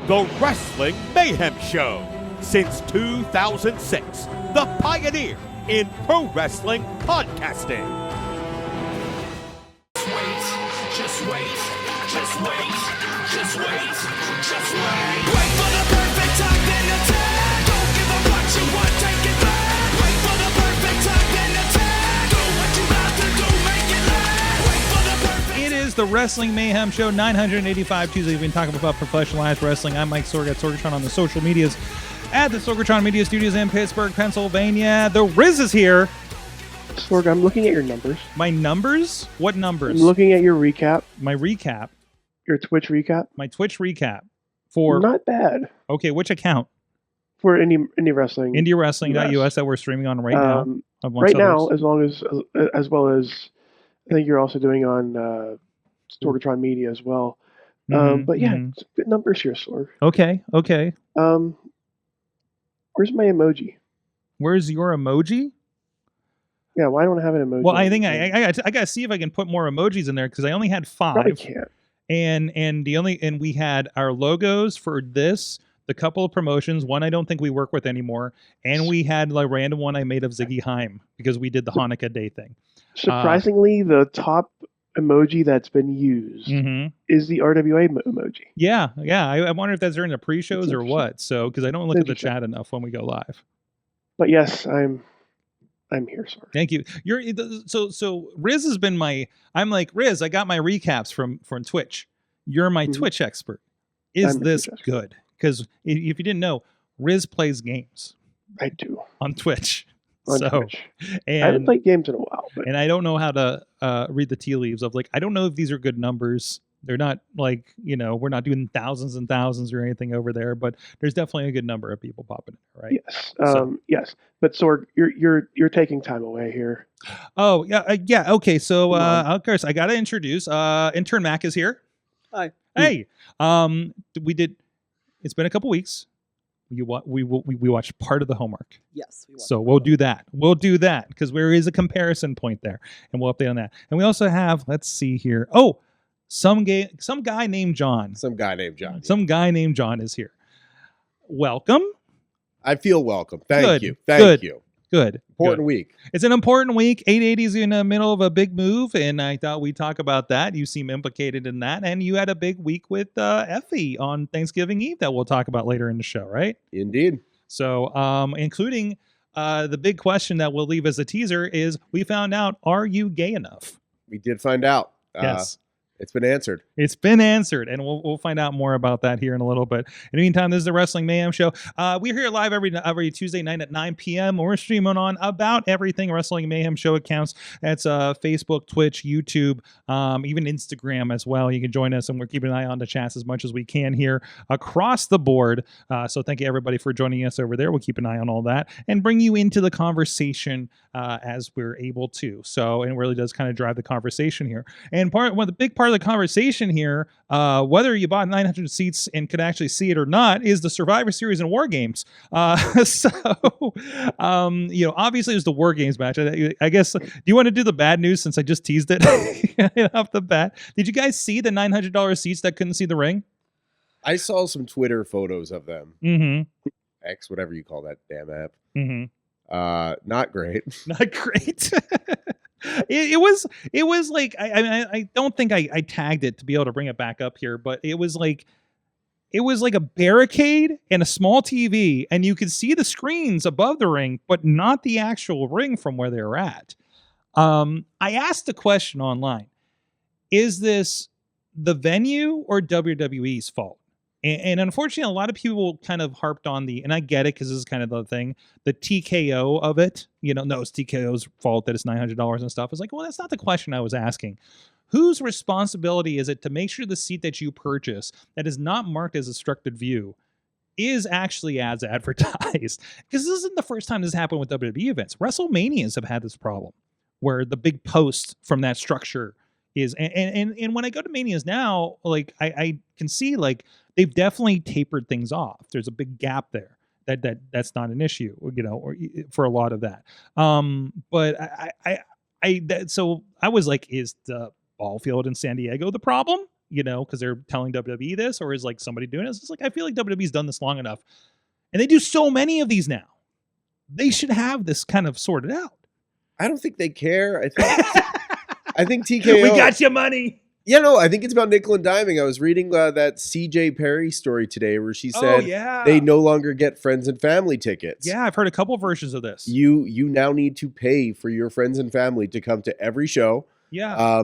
The Wrestling Mayhem Show. Since 2006, the pioneer in pro wrestling podcasting. Just wait, just wait, just wait, just wait. Wait for the perfect time, then attack. Don't give up what you want, take it back. Wait for the perfect time, then attack. Do what you have to do, make it last. Wait for the perfect. It is the Wrestling Mayhem Show, 985 Tuesday. We've been talking about professionalized wrestling. I'm Mike Sorg at Sorgatron on the social medias at the Sorgatron Media Studios in Pittsburgh, Pennsylvania. The Rizz is here. Sorg, I'm looking at your numbers. My numbers? What numbers? I'm looking at your recap. My recap. Your Twitch recap. My Twitch recap. For not bad. Okay, which account? For indie wrestling. IndieWrestling.us that we're streaming on right now. Right now, as well as I think you're also doing on Sorgatron Media as well. But yeah, good numbers here, Sorg. Okay. Where's my emoji? Where's your emoji? Yeah, why don't I have an emoji? Well, I think I gotta see if I can put more emojis in there because I only had 5. Probably can't. And we had our logos for this, the couple of promotions. One I don't think we work with anymore, and we had like random one I made of Ziggy Heim because we did the Hanukkah Day thing. Surprisingly, the top emoji that's been used is the RWA emoji. Yeah. I wonder if that's during the pre-shows or what. So because I don't look at the chat enough when we go live. But yes, I'm here, sir. Thank you. So Rizz has been I'm like, Rizz, I got my recaps from Twitch. You're my Twitch expert. Is this good? Because if you didn't know, Rizz plays games. I do. On Twitch. Twitch. I haven't played games in a while. And I don't know how to read the tea leaves of I don't know if these are good numbers. They're not we're not doing thousands and thousands or anything over there, but there's definitely a good number of people popping in, right? Yes. Yes. But Sorg, you're taking time away here. Oh, yeah. Okay. So, of course, I got to introduce, intern Mac is here. Hi. Hey. It's been a couple weeks. We watched part of the homework. Yes. So we'll do that. Because there is a comparison point there, and we'll update on that. And we also have, let's see here. Oh, some guy named John. Some guy named John. Some guy named John is here. Welcome. I feel welcome. Thank you. Good. Important week. It's an important week. 880 is in the middle of a big move, and I thought we'd talk about that. You seem implicated in that, and you had a big week with Effy on Thanksgiving Eve that we'll talk about later in the show, right? Indeed. So, including the big question that we'll leave as a teaser is, we found out, are you gay enough? We did find out. Yes. It's been answered. And we'll find out more about that here in a little bit. In the meantime, this is the Wrestling Mayhem Show. We're here live every Tuesday night at 9 p.m. We're streaming on about everything Wrestling Mayhem Show accounts. That's Facebook, Twitch, YouTube, even Instagram as well. You can join us, and we're keeping an eye on the chats as much as we can here across the board. So thank you, everybody, for joining us over there. We'll keep an eye on all that and bring you into the conversation as we're able to. So, and it really does kind of drive the conversation here. And the big part of the conversation here, whether you bought 900 seats and could actually see it or not, is the Survivor Series and WarGames. Obviously it was the WarGames match. I guess, do you want to do the bad news since I just teased it off the bat? Did you guys see the $900 seats that couldn't see the ring? I saw some Twitter photos of them. X, whatever you call that damn app. Not great. Not great. It was like, I don't think I tagged it to be able to bring it back up here, but it was like a barricade and a small TV, and you could see the screens above the ring, but not the actual ring from where they were at. I asked the question online, is this the venue or WWE's fault? And unfortunately, a lot of people kind of harped on and I get it because this is kind of the thing, the TKO of it. No, it's TKO's fault that it's $900 and stuff. It's like, well, that's not the question I was asking. Whose responsibility is it to make sure the seat that you purchase that is not marked as obstructed-view is actually as advertised? Because this isn't the first time this happened with WWE events. WrestleManias have had this problem where the big post from that structure is, and when I go to Manias now, like I can see like they've definitely tapered things off. There's a big gap there. That's not an issue, or for a lot of that. But so I was like, is the ball field in San Diego the problem? you know, because they're telling WWE this, or is like somebody doing this? It's like, I feel like WWE's done this long enough, and they do so many of these now. They should have this kind of sorted out. I don't think they care. I think TKO. We got your money. Yeah, no, I think it's about nickel and diming. I was reading that CJ Perry story today where she said they no longer get friends and family tickets. Yeah, I've heard a couple versions of this. You now need to pay for your friends and family to come to every show. Yeah.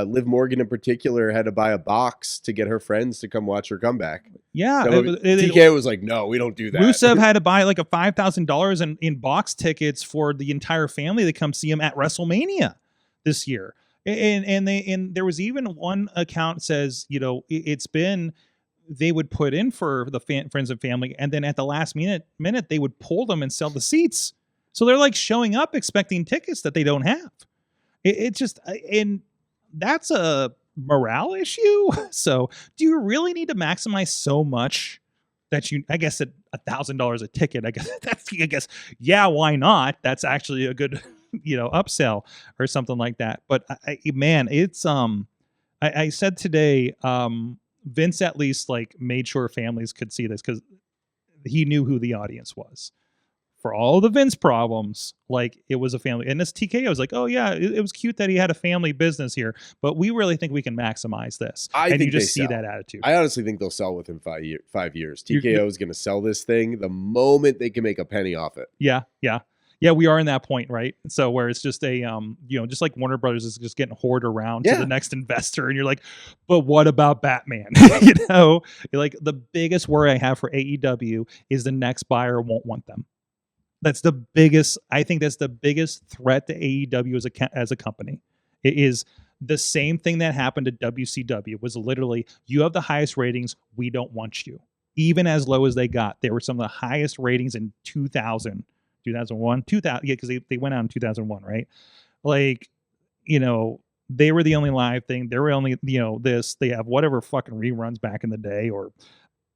Liv Morgan in particular had to buy a box to get her friends to come watch her comeback. Yeah. So TKO was like, no, we don't do that. Rusev had to buy like a $5,000 in box tickets for the entire family to come see him at WrestleMania this year. And there was even one account says, you know, they would put in for the friends and family, and then at the last minute they would pull them and sell the seats. So they're like showing up expecting tickets that they don't have. It's just, and that's a morale issue. So do you really need to maximize so much that I guess at $1,000 a ticket, yeah, why not? That's actually a good, you know, upsell or something like that. But it's I said today, Vince at least like made sure families could see this because he knew who the audience was. For all the Vince problems, like it was a family, and this TKO was like, oh yeah, it was cute that he had a family business here, but we really think we can maximize this. And you just see that attitude. I honestly think they'll sell within 5 years. TKO is going to sell this thing the moment they can make a penny off it. Yeah. We are in that point, right? So where it's just a, just like Warner Brothers is just getting hoarded around to the next investor, and you're like, but what about Batman? You know, like the biggest worry I have for AEW is the next buyer won't want them. That's the biggest. I think that's the biggest threat to AEW as a company. It is the same thing that happened to WCW. Was literally, you have the highest ratings, we don't want you. Even as low as they got, they were some of the highest ratings in 2000, 2001, 2000. Yeah, because they went out in 2001, right? Like, you know, they were the only live thing. They were only, you know, this. They have whatever fucking reruns back in the day, or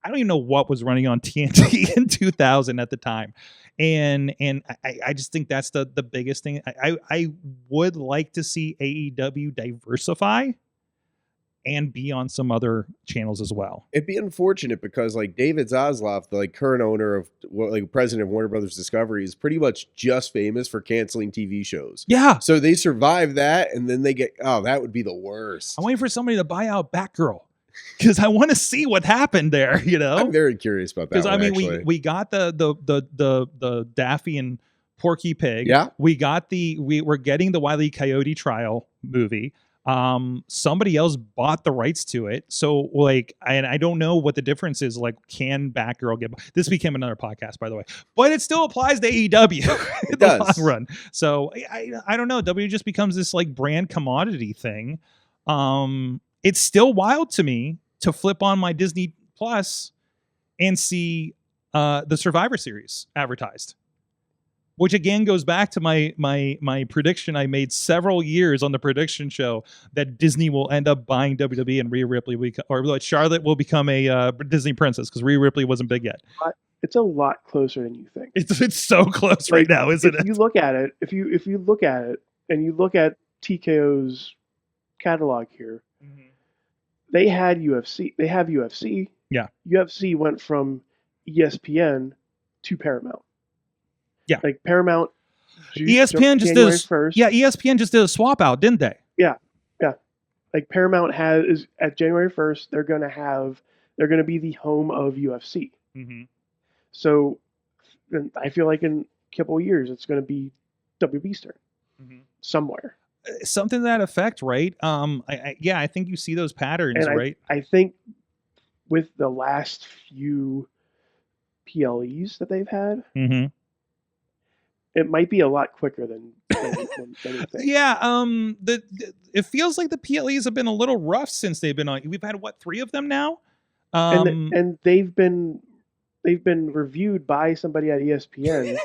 I don't even know what was running on TNT in 2000 at the time. And I just think that's the biggest thing. I would like to see AEW diversify and be on some other channels as well. It'd be unfortunate because like David Zaslav, the like current owner of president of Warner Brothers Discovery, is pretty much just famous for canceling TV shows. Yeah. So they survive that, and then they get, that would be the worst. I'm waiting for somebody to buy out Batgirl, because I want to see what happened there, you know. I'm very curious about that. Because I mean, we got the Daffy and Porky Pig. Yeah. We're getting the Wile E. Coyote trial movie. Somebody else bought the rights to it, so like, and I don't know what the difference is. Like, can Batgirl get? This became another podcast, by the way, but it still applies to AEW in the long run. So I don't know. W just becomes this like brand commodity thing. It's still wild to me to flip on my Disney Plus and see the Survivor Series advertised, which again goes back to my prediction I made several years on the prediction show that Disney will end up buying WWE and Rhea Ripley, or Charlotte will become a Disney princess, because Rhea Ripley wasn't big yet. It's a lot closer than you think. It's so close right now, isn't it? If you look at it, if you look at it and you look at TKO's catalog here. Mm-hmm. They had UFC. They have UFC. Yeah. UFC went from ESPN to Paramount. Yeah. Like Paramount. ESPN just did 1st. Yeah, ESPN just did a swap out, didn't they? Yeah. Like Paramount is at January 1st. They're going to be the home of UFC. Mm-hmm. So, I feel like in a couple of years it's going to be WB's turn somewhere. Something to that effect, right? I think you see those patterns, and right? I think with the last few PLEs that they've had, it might be a lot quicker than anything. Yeah, it feels like the PLEs have been a little rough since they've been on. We've had 3 of them now, and they've been reviewed by somebody at ESPN.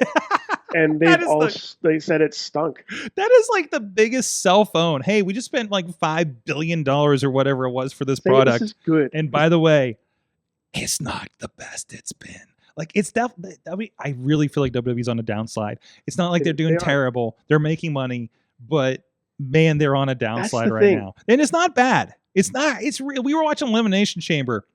And they said it stunk. That is like the biggest cell phone. Hey, we just spent like $5 billion or whatever it was for this product. This is good. And by the way, it's not the best it's been. Like, it's definitely, I really feel like WWE's on a downside. It's not like they're doing terrible. They're making money, but man, they're on a downslide right now. And it's not bad. It's not. It's real. We were watching Elimination Chamber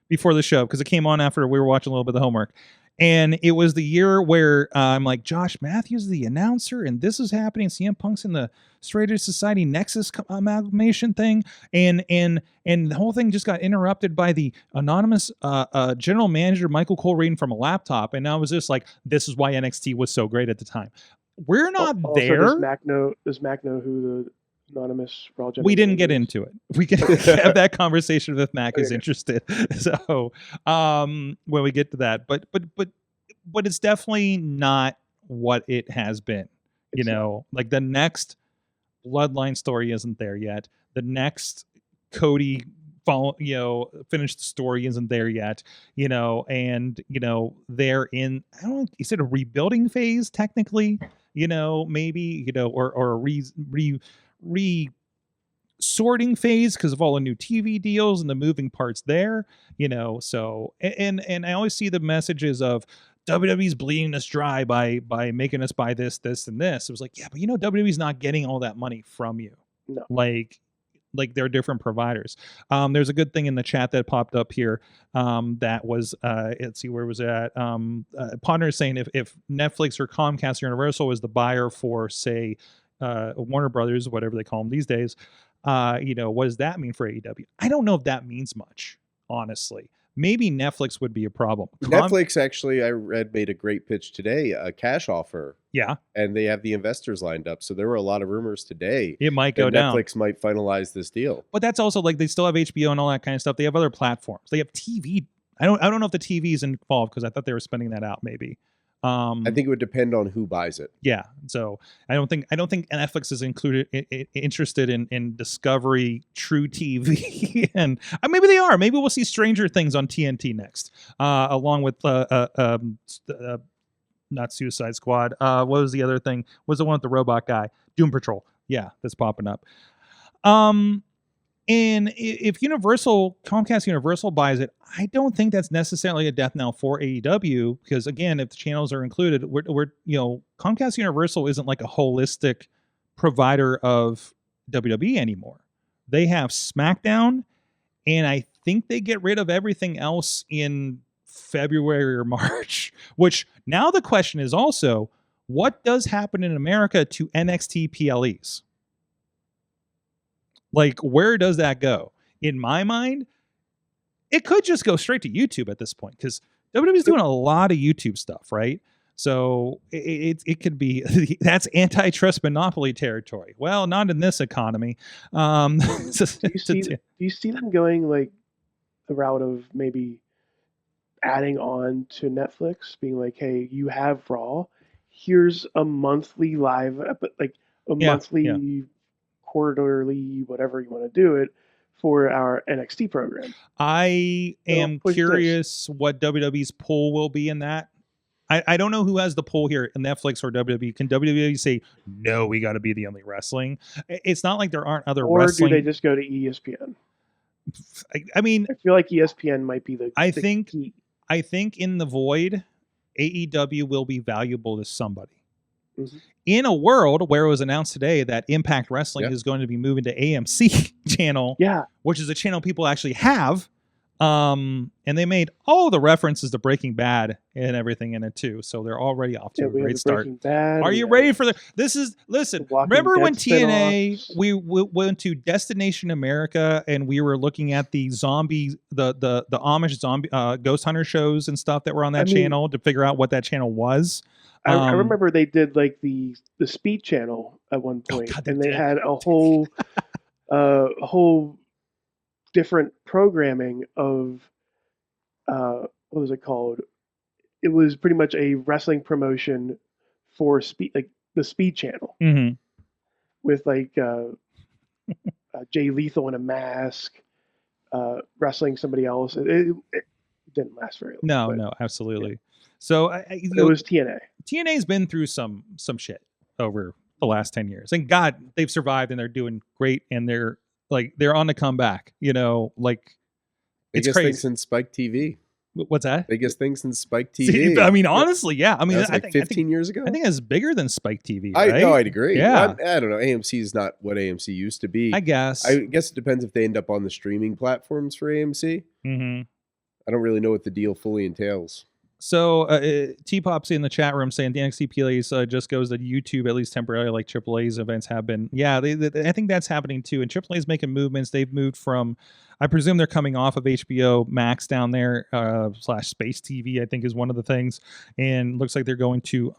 before the show because it came on after we were watching a little bit of the homework. And it was the year where I'm like, Josh Matthews is the announcer, and this is happening. CM Punk's in the Straight Edge Society Nexus amalgamation thing, and the whole thing just got interrupted by the anonymous general manager Michael Cole reading from a laptop, and I was just like, this is why NXT was so great at the time. We're not Also, there. Does Mac know who the anonymous Raw general We didn't manager get is? into it. We can have that conversation with Mac who's Okay. interested. So when we get to that, but it's definitely not what it has been. You It's not. know, like the next Bloodline story isn't there yet. The next Cody finished the story isn't there yet. You know, and they're in, I don't know, is it a rebuilding phase technically? You know, maybe, or a sorting phase because of all the new TV deals and the moving parts there, so and I always see the messages of WWE's bleeding us dry by making us buy this and this. It was like, yeah, but WWE's not getting all that money from you. No. Like they're different providers. There's a good thing in the chat that popped up here. That was let's see, where was it at? Ponder is saying if Netflix or Comcast or Universal was the buyer for, say, Warner Brothers, whatever they call them these days, what does that mean for AEW? I don't know if that means much, honestly. Maybe Netflix would be a problem. Netflix actually, I read, made a great pitch today, a cash offer. Yeah. And they have the investors lined up. So there were a lot of rumors today. It might go that down. Netflix might finalize this deal. But that's also like they still have HBO and all that kind of stuff. They have other platforms. They have TV. I don't know if the TV is involved because I thought they were spending that out maybe. I think it would depend on who buys it. Yeah, so I don't think Netflix is interested in Discovery, True TV, and maybe they are. Maybe we'll see Stranger Things on TNT next, along with not Suicide Squad. What was the other thing? Was the one with the robot guy? Doom Patrol. Yeah, that's popping up. And if Comcast Universal buys it, I don't think that's necessarily a death knell for AEW because, again, if the channels are included, we're Comcast Universal isn't like a holistic provider of WWE anymore. They have SmackDown, and I think they get rid of everything else in February or March. Which now the question is also, what does happen in America to NXT PLEs? Like, where does that go? In my mind, it could just go straight to YouTube at this point because WWE's doing a lot of YouTube stuff, right? So it could be that's antitrust monopoly territory. Well, not in this economy. Do you see them going like the route of maybe adding on to Netflix, being like, hey, you have Raw, here's a monthly live, monthly, quarterly, whatever you want to do it for our NXT program. I am curious what WWE's pull will be in that. I don't know who has the pull here, Netflix or WWE. Can WWE say, no, we got to be the only wrestling? It's not like there aren't other wrestling. Or do they just go to ESPN? I mean, I feel like ESPN might be the key. I think in the void, AEW will be valuable to somebody. Mm-hmm. In a world where it was announced today that Impact Wrestling is going to be moving to AMC channel, which is a channel people actually have, and they made all the references to Breaking Bad and everything in it too, so they're already off to a great start. Are you ready for listen, remember when TNA we went to Destination America and we were looking at the zombie the Amish zombie ghost hunter shows and stuff that were on that channel to figure out what that channel was? I remember they did like the Speed channel at one point, and they had a whole different programming of what was it called? It was pretty much a wrestling promotion for Speed, like the Speed channel, with like Jay Lethal in a mask, wrestling somebody else. It didn't last very long. No, absolutely. Yeah. So it was TNA. TNA's been through some shit over the last 10 years. And God, they've survived and they're doing great and they're on the comeback, like it's biggest crazy. thing since Spike TV. What's that? Biggest thing since Spike TV. See, I mean, honestly, yeah. I mean, That's like 15 years ago. I think it's bigger than Spike TV. Right? I'd agree. Yeah. I don't know. AMC is not what AMC used to be. I guess. I guess it depends if they end up on the streaming platforms for AMC. Mm-hmm. I don't really know what the deal fully entails. So T-Pop's in the chat room saying the NXT PLAs just goes to YouTube, at least temporarily, like AAA's events have been. Yeah, I think that's happening too. And AAA's making movements. They've moved from, I presume they're coming off of HBO Max down there, / Space TV, I think is one of the things. And looks like they're going to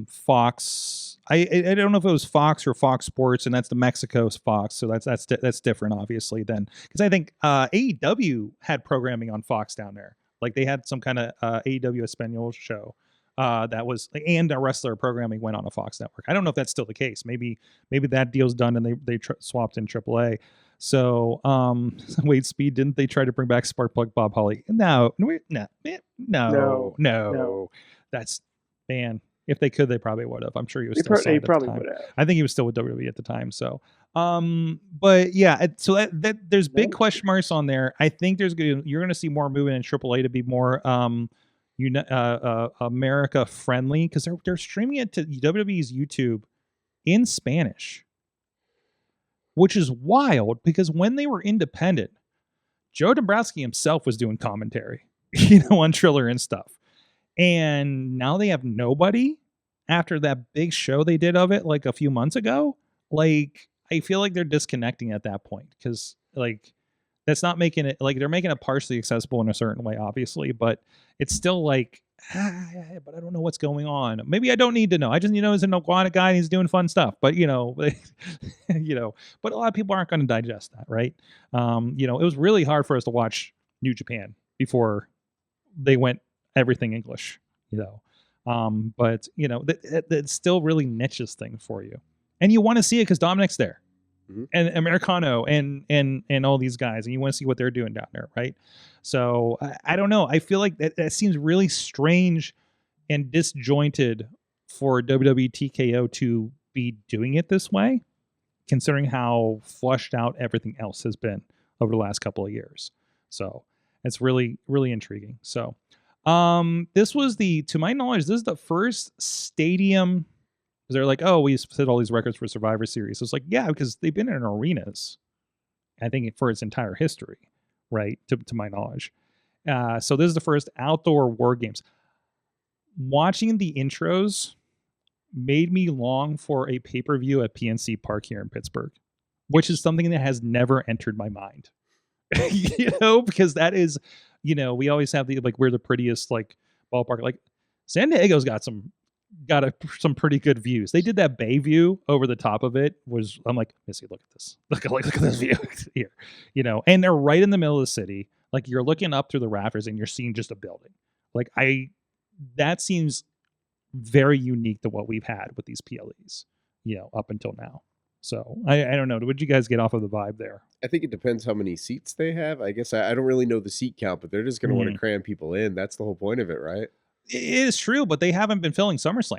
Fox. I don't know if it was Fox or Fox Sports, and that's the Mexico's Fox. So that's different, obviously, then. Because I think AEW had programming on Fox down there. Like they had some kind of AEW Espanol show that was, and a wrestler programming went on a Fox network. I don't know if that's still the case. Maybe that deal's done and they swapped in AAA. So wait, Speed, didn't they try to bring back Sparkplug Bob Holly? No. That's, man. If they could, they probably would have. I'm sure he was still signed at the time. I think he was still with WWE at the time. So, but yeah, so that there's big question marks on there. I think you're going to see more movement in AAA to be more America friendly, because they're streaming it to WWE's YouTube in Spanish, which is wild because when they were independent, Joe Dombrowski himself was doing commentary, on Triller and stuff. And now they have nobody after that big show they did of it like a few months ago. Like, I feel like they're disconnecting at that point because like that's not making it, like they're making it partially accessible in a certain way, obviously, but it's still like, but I don't know what's going on. Maybe I don't need to know. I just, he's an Iguana guy and he's doing fun stuff, but but a lot of people aren't going to digest that. Right. It was really hard for us to watch New Japan before they went everything English, but that's still really niches thing for you, and you want to see it because Dominik's there, and Americano and all these guys, and you want to see what they're doing down there, right? So I don't know. I feel like that seems really strange and disjointed for WWE TKO to be doing it this way, considering how flushed out everything else has been over the last couple of years. So it's really, really intriguing. So. This was to my knowledge, this is the first stadium. They're like, oh, we set all these records for Survivor Series. So it's like, yeah, because they've been in arenas, I think, for its entire history, right? To my knowledge. So this is the first outdoor war games. Watching the intros made me long for a pay-per-view at PNC Park here in Pittsburgh, which is something that has never entered my mind. Because that is, we always have we're the prettiest ballpark. Like San Diego's got some pretty good views. They did that bay view over the top of it. I'm like, Missy, look at this. Look at this view here. And they're right in the middle of the city. Like you're looking up through the rafters and you're seeing just a building. That seems very unique to what we've had with these PLEs, up until now. So I don't know. Would you guys get off of the vibe there? I think it depends how many seats they have. I guess I don't really know the seat count, but they're just going to want to cram people in. That's the whole point of it, right? It is true, but they haven't been filling SummerSlam.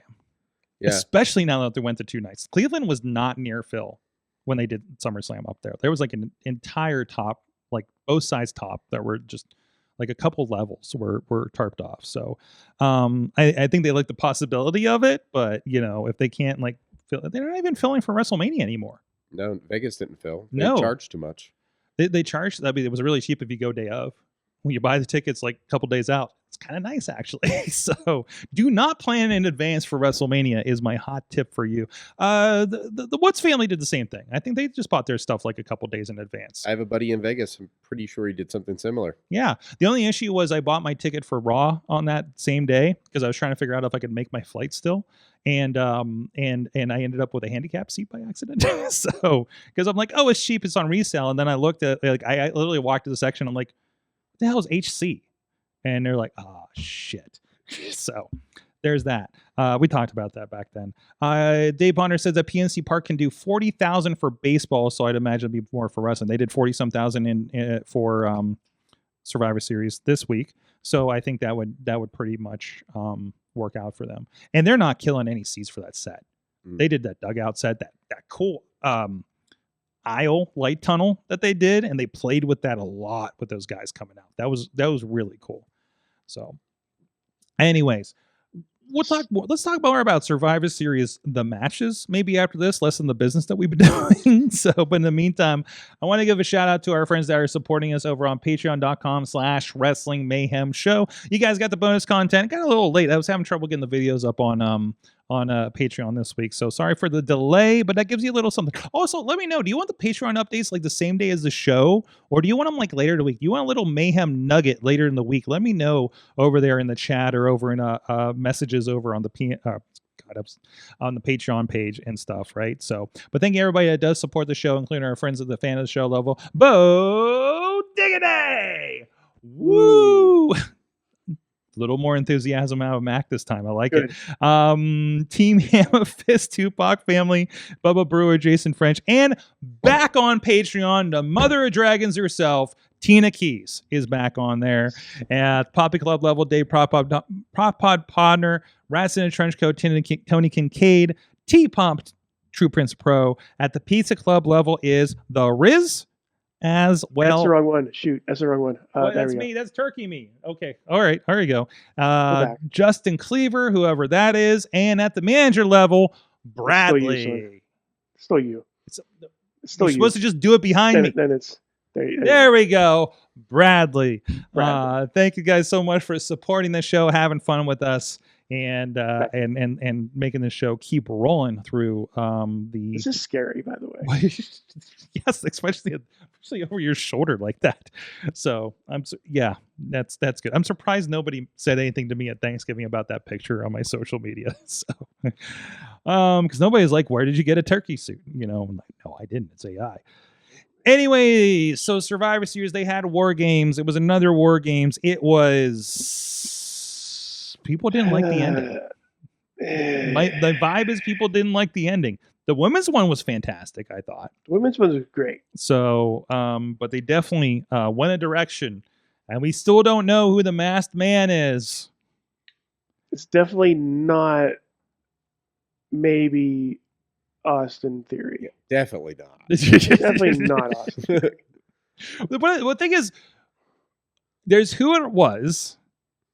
Yeah. Especially now that they went to 2 nights. Cleveland was not near fill when they did SummerSlam up there. There was an entire top, both sides top, that were just a couple levels were tarped off. So I think they like the possibility of it, but if they can't they're not even filling for WrestleMania anymore. No, Vegas didn't fill. They charged too much. They charged. It was really cheap if you go day of. When you buy the tickets a couple days out, it's kind of nice actually. So do not plan in advance for WrestleMania is my hot tip for you. The Woods family did the same thing. I think they just bought their stuff a couple days in advance. I have a buddy in Vegas. I'm pretty sure he did something similar. Yeah. The only issue was I bought my ticket for Raw on that same day because I was trying to figure out if I could make my flight still. And I ended up with a handicap seat by accident. So because I'm like, oh, it's cheap, it's on resale. And then I looked at I literally walked to the section. I'm like, what the hell is HC? And they're like, oh shit. So there's that. We talked about that back then. Dave Bonner says that PNC Park can do 40,000 for baseball, so I'd imagine it'd be more for wrestling. They did 40-some thousand in for Survivor Series this week, so I think that would pretty much work out for them. And they're not killing any seats for that set. They did that dugout set, that cool aisle light tunnel that they did, and they played with that a lot with those guys coming out. That was really cool. So, anyways, let's talk more about Survivor Series, the matches. Maybe after this, less than the business that we've been doing. So, but in the meantime, I want to give a shout out to our friends that are supporting us over on patreon.com/Wrestling Mayhem Show. You guys got the bonus content. Got a little late. I was having trouble getting the videos up on Patreon this week. So sorry for the delay, but that gives you a little something. Also, let me know, do you want the Patreon updates like the same day as the show, or do you want them like later in the week? You want a little Mayhem nugget later in the week? Let me know over there in the chat or over in messages over on the on the Patreon page and stuff, right? So, but thank you everybody that does support the show, including our friends at the fan of the show level. Bo Diggity! Woo! Little more enthusiasm out of Mac this time. I like it. Team Hammer Fist, Tupac family, Bubba Brewer, Jason French, and back on Patreon, the mother of dragons herself, Tina Keys is back on there. At Poppy Club level, Dave Prop Pod Podner, Rats in a Trench Coat, Tony Kincaid, T-Pop, True Prince Pro. At the Pizza Club level is the Rizz. As well. That's the wrong one. Shoot, that's the wrong one. That's me. That's Turkey me. Okay. All right. There you go. Justin Cleaver, whoever that is. And at the manager level, Bradley. Still you. It's still You're supposed to just do it behind me. Then it's there we go. Bradley. Thank you guys so much for supporting the show, having fun with us, and making the show keep rolling through This is scary, by the way. Yes, especially over your shoulder like that. So that's good. I'm surprised nobody said anything to me at Thanksgiving about that picture on my social media. So because nobody's like, where did you get a turkey suit? You know, I'm like, no, I didn't. It's AI. Anyway, so Survivor Series, they had War Games. It was another War Games. It was people didn't like the ending. The vibe is people didn't like the ending. The women's one was fantastic, I thought. The women's one was great. So, but they definitely went a direction, and we still don't know who the masked man is. It's definitely not maybe Austin Theory. Definitely not. Definitely not Austin Theory. But the thing is, there's who it was,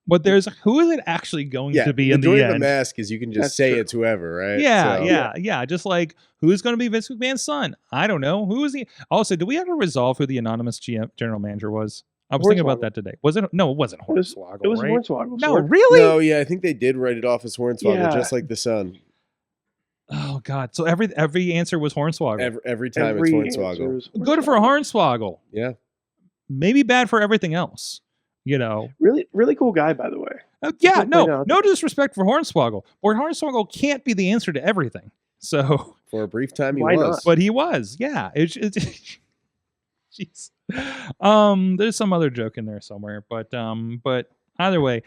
but there's who is it actually going to be in the end. The mask is you can just say it's whoever, right? Yeah. Just like, who's going to be Vince McMahon's son? I don't know. Who is he? Also, did we ever resolve who the anonymous general manager was? I was thinking about that today. Was it? No, it wasn't Hornswoggle. It was right? Hornswoggle. No, really? No, yeah, I think they did write it off as Hornswoggle, just like the Sun. Oh God! So every answer was Hornswoggle. Every time it's Hornswoggle. Good for Hornswoggle. Yeah. Maybe bad for everything else. You know. Really, really cool guy, by the way. No disrespect for Hornswoggle. Or Hornswoggle can't be the answer to everything. So for a brief time, he was. Not? But he was. Yeah. Jeez. There's some other joke in there somewhere, but either way,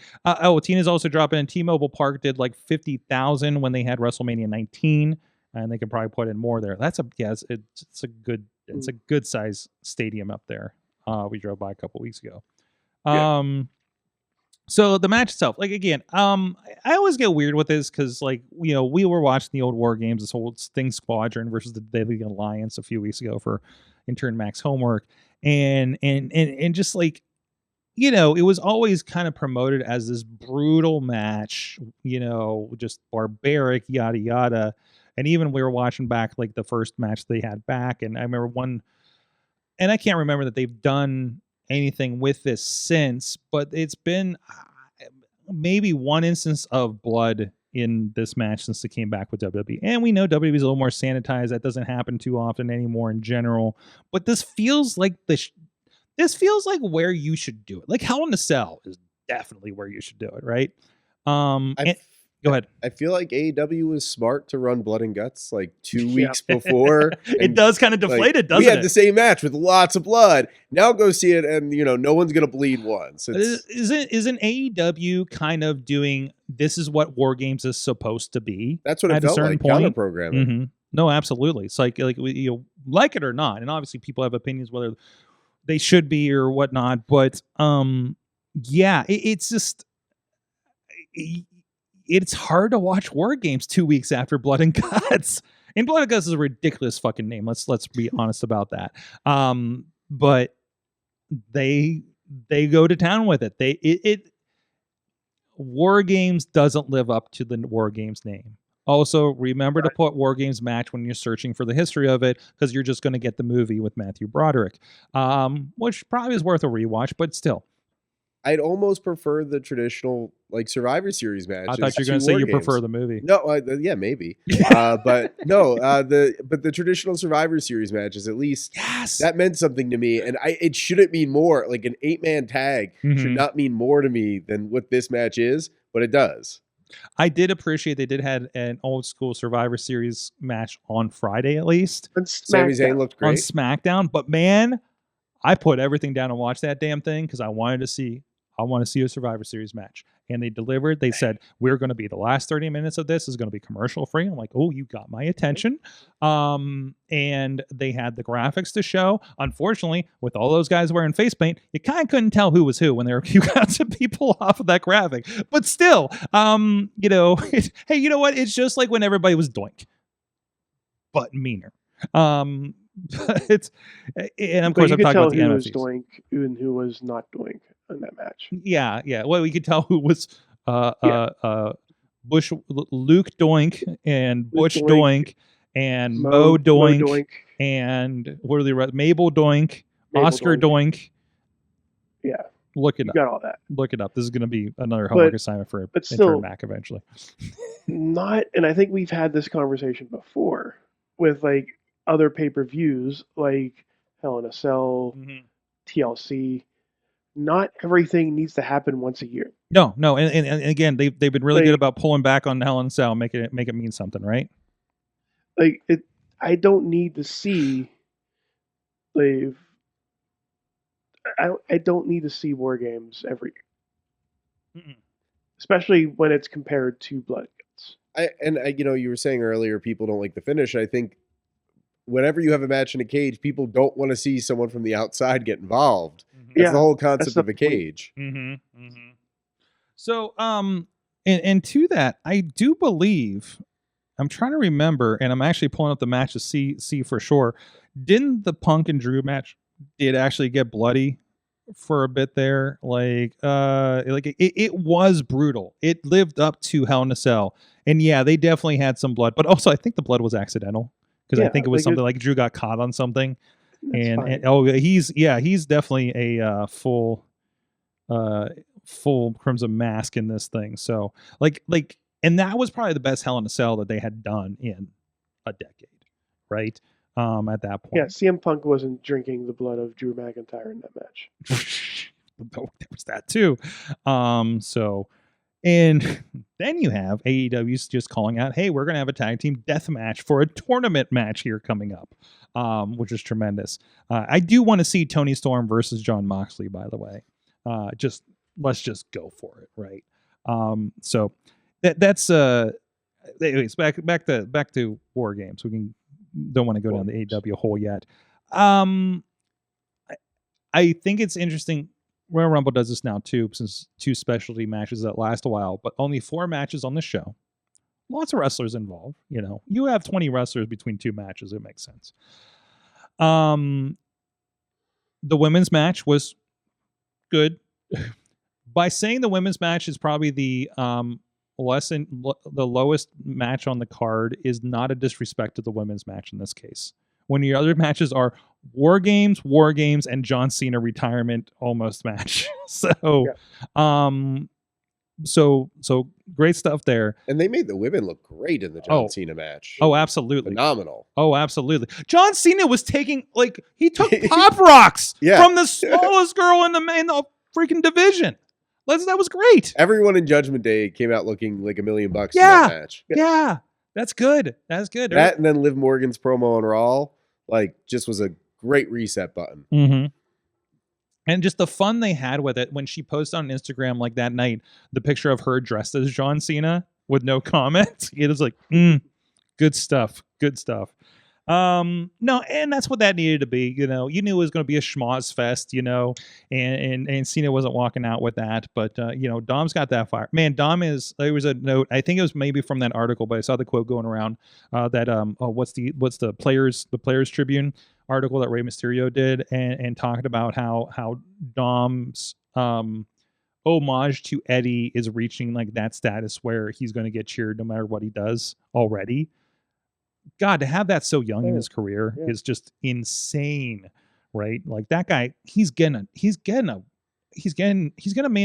Tina's also dropping in. T-Mobile Park did like 50,000 when they had WrestleMania 19, and they can probably put in more there. It's a good size stadium up there. We drove by a couple weeks ago. So the match itself, like again, I always get weird with this because like we were watching the old War Games, this whole thing Squadron versus the Deadly Alliance a few weeks ago for intern Max homework, and just like. It was always kind of promoted as this brutal match, just barbaric, yada, yada. And even we were watching back like the first match they had back. And I remember and I can't remember that they've done anything with this since, but it's been maybe one instance of blood in this match since they came back with WWE. And we know WWE is a little more sanitized. That doesn't happen too often anymore in general. But this feels like This feels like where you should do it. Like Hell in a Cell is definitely where you should do it, right? Go ahead. I feel like AEW was smart to run Blood and Guts like 2 weeks before. It does kind of deflate it, doesn't it? We had the same match with lots of blood. Now go see it, and no one's gonna bleed once. Isn't AEW kind of doing this is what War Games is supposed to be? That's what it felt like. Counter programming. Mm-hmm. No, absolutely. It's like like it or not, and obviously people have opinions whether they should be or whatnot, but it's just it's hard to watch War Games 2 weeks after Blood and Guts. And Blood and Guts is a ridiculous fucking name. Let's be honest about that. But they go to town with it. War Games doesn't live up to the War Games name. Also, remember to put War Games match when you're searching for the history of it, because you're just going to get the movie with Matthew Broderick, which probably is worth a rewatch, but still. I'd almost prefer the traditional like Survivor Series match. I thought you were going to say you prefer the movie. No, yeah, maybe. But no, the traditional Survivor Series matches, at least that meant something to me, and it shouldn't mean more. Like an 8-man tag should not mean more to me than what this match is, but it does. I did appreciate they did have an old school Survivor Series match on Friday at least. Sami Zayn looked great on SmackDown, but man, I put everything down and watched that damn thing because I want to see a Survivor Series match. And they delivered. They said, we're going to be the last 30 minutes of this is going to be commercial free. I'm like, oh, you got my attention. And they had the graphics to show. Unfortunately, with all those guys wearing face paint, you kind of couldn't tell who was who when you got some people off of that graphic. But still, hey, you know what? It's just like when everybody was Doink, but meaner. But and of course I'm talking about the NFTs. Who was Doink and who was not Doink in that match. Yeah. Well, we could tell who was Bush, Luke Doink and Butch Doink and Mo Doink and what are the Mabel Doink, Oscar Doink. Yeah. Look it up. Got all that. Look it up. This is going to be another homework assignment for intern Mac eventually. And I think we've had this conversation before with like other pay-per-views like Hell in a Cell, TLC. Not everything needs to happen once a year. No, and again, they've been really good about pulling back on Hell in a Cell, make it mean something, right? Like I don't need to see. I don't need to see War Games every year, especially when it's compared to Blood Guts. You were saying earlier, people don't like the finish. I think whenever you have a match in a cage, people don't want to see someone from the outside get involved. That's the whole concept of a cage. So, and to that, I do believe, I'm trying to remember, and I'm actually pulling up the match to see for sure. Didn't the Punk and Drew match did actually get bloody for a bit there? It was brutal. It lived up to Hell in a Cell, and yeah, they definitely had some blood, but also I think the blood was accidental. Because I think it was something like Drew got caught on something, and he's definitely a full Crimson Mask in this thing. So and that was probably the best Hell in a Cell that they had done in a decade, right? At that point, yeah, CM Punk wasn't drinking the blood of Drew McIntyre in that match. There was that too. And then you have AEW's just calling out, hey, we're going to have a tag team death match for a tournament match here coming up, which is tremendous. I do want to see Tony Storm versus Jon Moxley, by the way. Let's just go for it, right? So that's anyways, back to War Games. Don't want to go down the AEW hole yet. I think it's interesting. Royal Rumble does this now too, since 2 specialty matches that last a while, but only 4 matches on the show. Lots of wrestlers involved. You have 20 wrestlers between 2 matches. It makes sense. The women's match was good. By saying the women's match is probably the lowest match on the card is not a disrespect to the women's match in this case. When your other matches are War Games, and John Cena retirement almost match. So great stuff there. And they made the women look great in the John Cena match. Oh, absolutely. Phenomenal. Oh, absolutely. John Cena was he took Pop Rocks from the smallest girl in the freaking division. That was great. Everyone in Judgment Day came out looking like $1 million in that match. Yeah. That's good. That and then Liv Morgan's promo on Raw, just was a great reset button. Mm-hmm. And just the fun they had with it when she posted on Instagram that night, the picture of her dressed as John Cena with no comment. It was good stuff. No, and that's what that needed to be. You knew it was going to be a schmoz fest, and Cena wasn't walking out with that. But, Dom's got that fire. Man, there was a note, I think it was maybe from that article, but I saw the quote going around that, what's the Players Tribune article that Rey Mysterio did and talked about how Dom's homage to Eddie is reaching like that status where he's going to get cheered no matter what he does already. God, to have that so young in his career is just insane, right? Like that guy, he's gonna main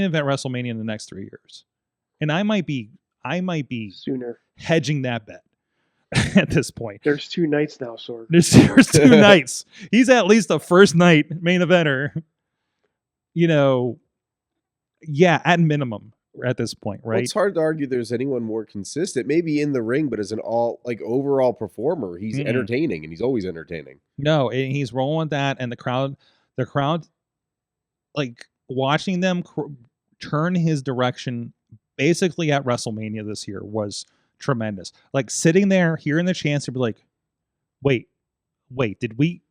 event WrestleMania in the next 3 years, and I might be sooner hedging that bet at this point. There's 2 nights now, Sorg. There's 2 nights. He's at least the first night main eventer. You know, yeah, at minimum at this point, right? Well, it's hard to argue there's anyone more consistent, maybe in the ring, but as an overall performer, he's entertaining, and he's always entertaining. No, and he's rolling with that, and the crowd, like watching them turn his direction basically at WrestleMania this year was tremendous. Like sitting there, hearing the chance to be like, wait, did we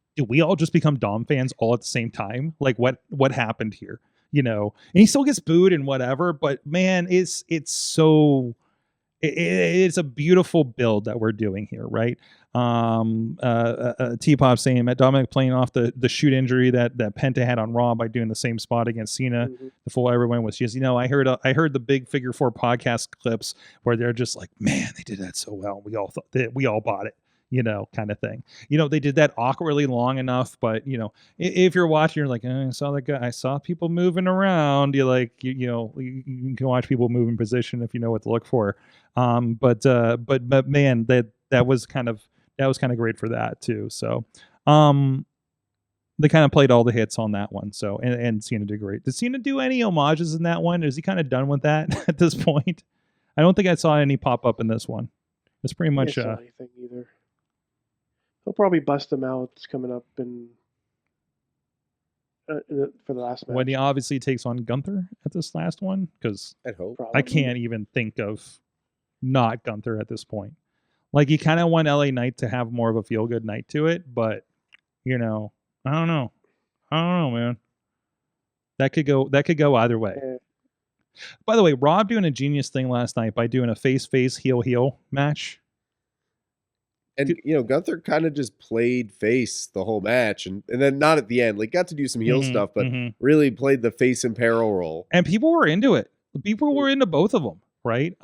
all just become Dom fans all at the same time? Like what happened here? You know, and he still gets booed and whatever, but man, it's a beautiful build that we're doing here, right? T-Pop saying Matt Dominik playing off the shoot injury that Penta had on Raw by doing the same spot against Cena. The fool everyone was just, I heard the big Figure 4 podcast clips where they're just like, man, they did that so well. We all thought that we all bought it. Kind of thing. They did that awkwardly long enough, but if you're watching, you're like, I saw that guy. I saw people moving around. You can watch people move in position if you know what to look for. But man, that was kind of great for that too. So, they kind of played all the hits on that one. So, and Cena did great. Did Cena do any homages in that one? Is he kind of done with that at this point? I don't think I saw any pop up in this one. It's pretty much. I didn't saw anything either. He'll probably bust them out. It's coming up for the last match. When he obviously takes on Gunther at this last one, because I hope. I can't even think of not Gunther at this point. Like, you kind of want LA Knight to have more of a feel good night to it, but I don't know, man. That could go either way. Yeah. By the way, Rob doing a genius thing last night by doing a face heel match. And, Gunther kind of just played face the whole match. And then not at the end. Like, got to do some heel stuff, but really played the face and peril role. And people were into it. People were into both of them, right?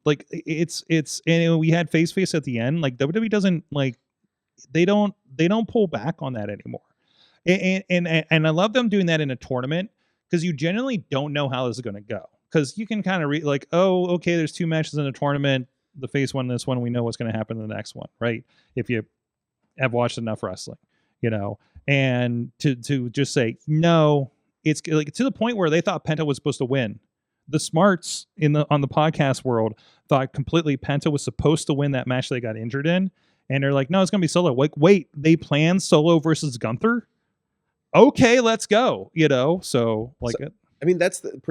Like, it's and we had face at the end. Like, WWE doesn't, like, they don't pull back on that anymore. And I love them doing that in a tournament, because you generally don't know how this is going to go. Because you can kind of read, like, oh, okay, there's 2 matches in a tournament. The face one, this one, we know what's going to happen in the next one, right? If you have watched enough wrestling, and to just say no, it's like to the point where they thought Penta was supposed to win. The smarts on the podcast world thought completely Penta was supposed to win that match they got injured in, and they're like, no, it's going to be Solo. Like, wait, they planned Solo versus Gunther? Okay, let's go. So like. I mean,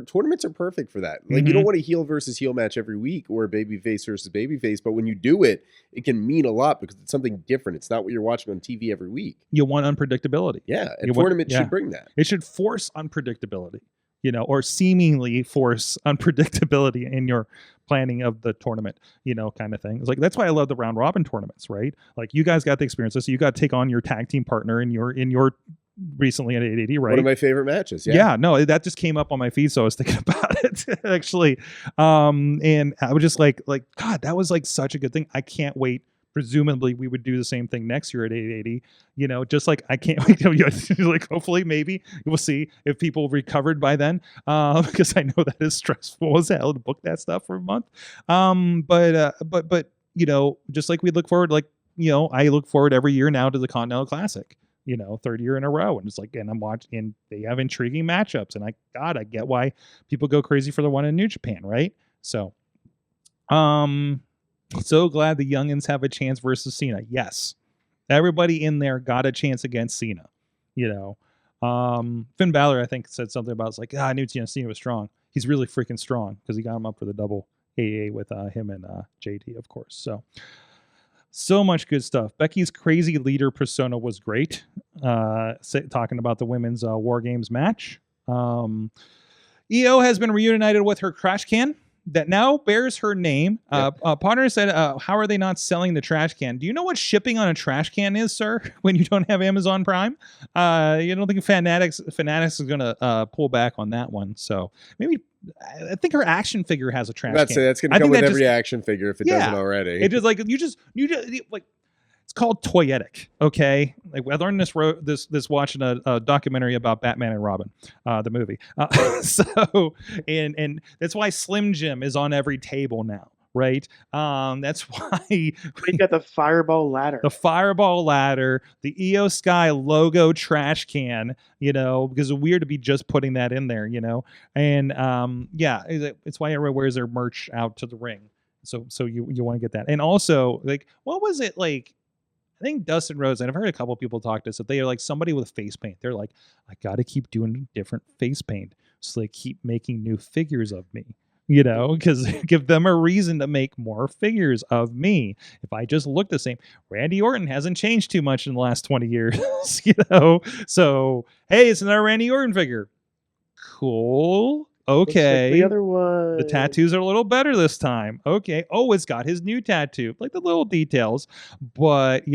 tournaments are perfect for that. Like, you don't want a heel versus heel match every week or a babyface versus babyface, but when you do it, it can mean a lot because it's something different. It's not what you're watching on TV every week. You want unpredictability. Yeah, and tournament should bring that. It should force unpredictability, or seemingly force unpredictability in your planning of the tournament, kind of thing. It's like, that's why I love the round robin tournaments, right? Like, you guys got the experience. So you got to take on your tag team partner in your recently at 880, right? One of my favorite matches. Yeah, no, that just came up on my feed, so I was thinking about it actually. And I was just like, God, that was like such a good thing. I can't wait. Presumably, we would do the same thing next year at 880. Just like I can't wait. Like, hopefully, maybe we'll see if people recovered by then, because I know that is stressful as hell to book that stuff for a month. But just like we look forward, I look forward every year now to the Continental Classic. 3rd year in a row, and it's like, and I'm watching, and they have intriguing matchups, and I get why people go crazy for the one in New Japan, right? So, so glad the youngins have a chance versus Cena. Yes, everybody in there got a chance against Cena. Finn Balor, I think, said something about, it's like, I knew Cena was strong. He's really freaking strong, because he got him up for the double AA with him and JD, of course. So much good stuff. Becky's crazy leader persona was great. Talking about the women's WarGames match. EO has been reunited with her trash can that now bears her name. Potter said, how are they not selling the trash can? Do you know what shipping on a trash can is, sir, when you don't have Amazon Prime? You don't think Fanatics is going to pull back on that one. So maybe I think her action figure has a trash That's can. it. That's going to come with every action figure if it doesn't already. It just like you just like. It's called toyetic, okay? Like I learned this watching a documentary about Batman and Robin, the movie. So and that's why Slim Jim is on every table now, right? That's why we got the Fireball ladder. The Fireball ladder, the EO Sky logo trash can, because it's weird to be just putting that in there, And it's why everyone wears their merch out to the ring. So you want to get that. And also, like, what was it like? I think Dustin Rhodes, and I've heard a couple of people talk to us, that they are like somebody with face paint. They're like, I got to keep doing different face paint so they keep making new figures of me, because give them a reason to make more figures of me. If I just look the same, Randy Orton hasn't changed too much in the last 20 years, So, hey, it's another Randy Orton figure. Cool. Okay. Like the other one. The tattoos are a little better this time. Okay. Oh, it's got his new tattoo. Like the little details. But,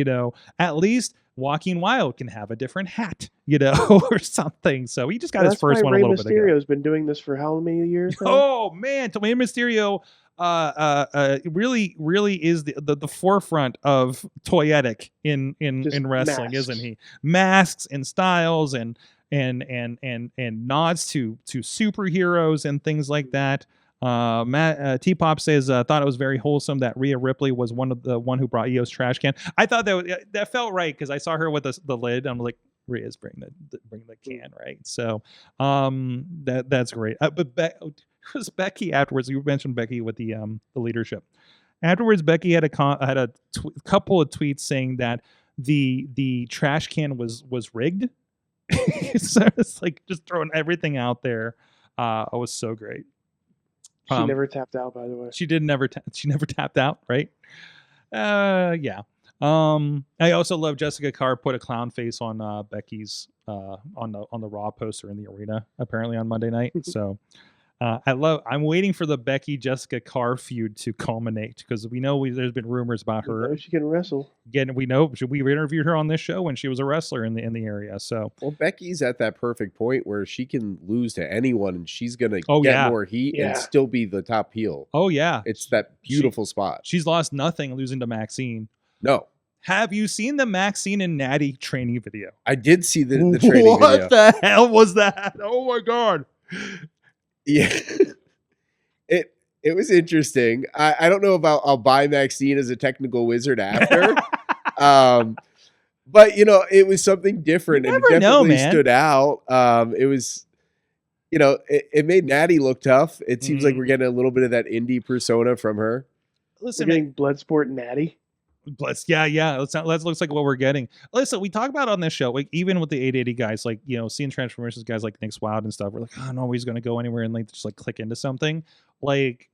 at least Walking Wild can have a different hat, or something. So he just got his first one a little bit ago. Mysterio's been doing this for how many years now? Oh, man. Mayhem Mysterio really is the forefront of toyetic in wrestling, masks. isn't he? Masks and styles and nods to superheroes and things like that. Matt T-Pop says thought it was very wholesome that Rhea Ripley was one who brought EO's trash can. I thought that felt right because I saw her with the lid. I'm like, Rhea's bring the can, right? So that's great. But was Becky afterwards? You mentioned Becky with the leadership. Afterwards, Becky had a couple of tweets saying that the trash can was rigged. So it's like just throwing everything out there. It was so great. She never tapped out, by the way. She never tapped out, right? Yeah. I also love Jessica Carr put a clown face on Becky's on the Raw poster in the arena apparently on Monday night. So I'm waiting for the Becky Jessica Carr feud to culminate because we know there's been rumors about her. She can wrestle. Again, we know we interviewed her on this show when she was a wrestler in the area. So Becky's at that perfect point where she can lose to anyone and she's gonna get more heat and still be the top heel. Oh yeah, it's that beautiful spot. She's lost nothing losing to Maxine. No. Have you seen the Maxine and Natty training video? I did see the training video. What the hell was that? Oh my god. Yeah, it was interesting. I don't know if I'll buy Maxine as a technical wizard after, but it was something different and it definitely stood out. It was, it made Natty look tough. It seems like we're getting a little bit of that indie persona from her. Listen, we're getting Bloodsport Natty. Yeah. That looks like what we're getting. Listen, we talk about on this show, like even with the 880 guys, like seeing Transformations guys like Nick Wild and stuff. We're like, oh no, he's going to go anywhere and like just like click into something. Like,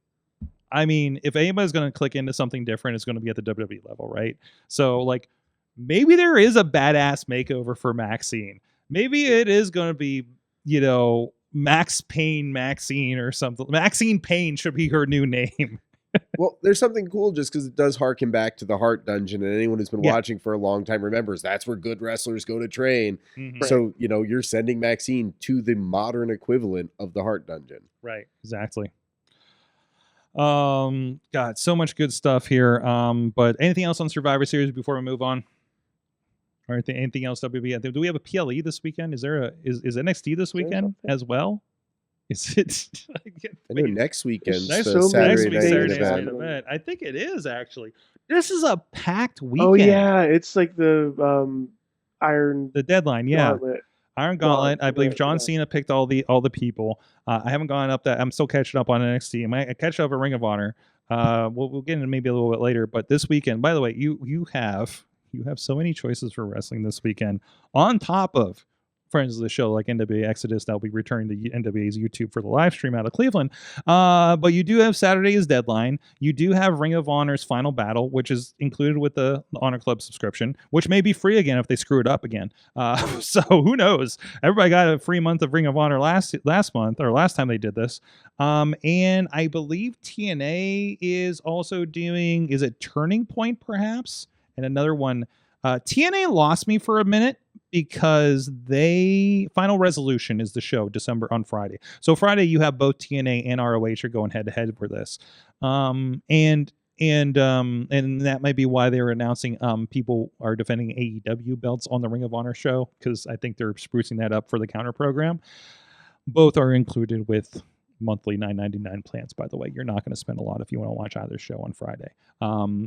I mean, if anybody's going to click into something different, it's going to be at the WWE level, right? So like, maybe there is a badass makeover for Maxine. Maybe it is going to be, Max Payne Maxine or something. Maxine Payne should be her new name. Well, there's something cool just because it does harken back to the Heart Dungeon, and anyone who's been watching for a long time remembers that's where good wrestlers go to train. Mm-hmm. So, you're sending Maxine to the modern equivalent of the Heart Dungeon. Right, exactly. God, so much good stuff here. But anything else on Survivor Series before we move on? Or anything else WB? Do we have a PLE this weekend? Is NXT this weekend as well? Is it? I know next weekend's next the Saturday night event. I think it is actually. This is a packed weekend. Oh yeah, it's like the the deadline. Yeah, Gauntlet. Iron Gauntlet. I believe John Cena picked all the people. I haven't gone up that. I'm still catching up on NXT. I might catch up at Ring of Honor. We'll get into maybe a little bit later. But this weekend, by the way, you have so many choices for wrestling this weekend. On top of friends of the show like NWA Exodus that will be returning to NWA's YouTube for the live stream out of Cleveland. But you do have Saturday's deadline. You do have Ring of Honor's Final Battle, which is included with the Honor Club subscription, which may be free again if they screw it up again. So who knows? Everybody got a free month of Ring of Honor last month or last time they did this. And I believe TNA is also doing, is it Turning Point perhaps? And another one. TNA lost me for a minute because Final Resolution is the show on Friday. So Friday you have both TNA and ROH are going head to head for this. And that might be why they were announcing people are defending AEW belts on the Ring of Honor show, because I think they're sprucing that up for the counter program. Both are included with monthly $9.99 plans, by the way. You're not going to spend a lot if you want to watch either show on Friday.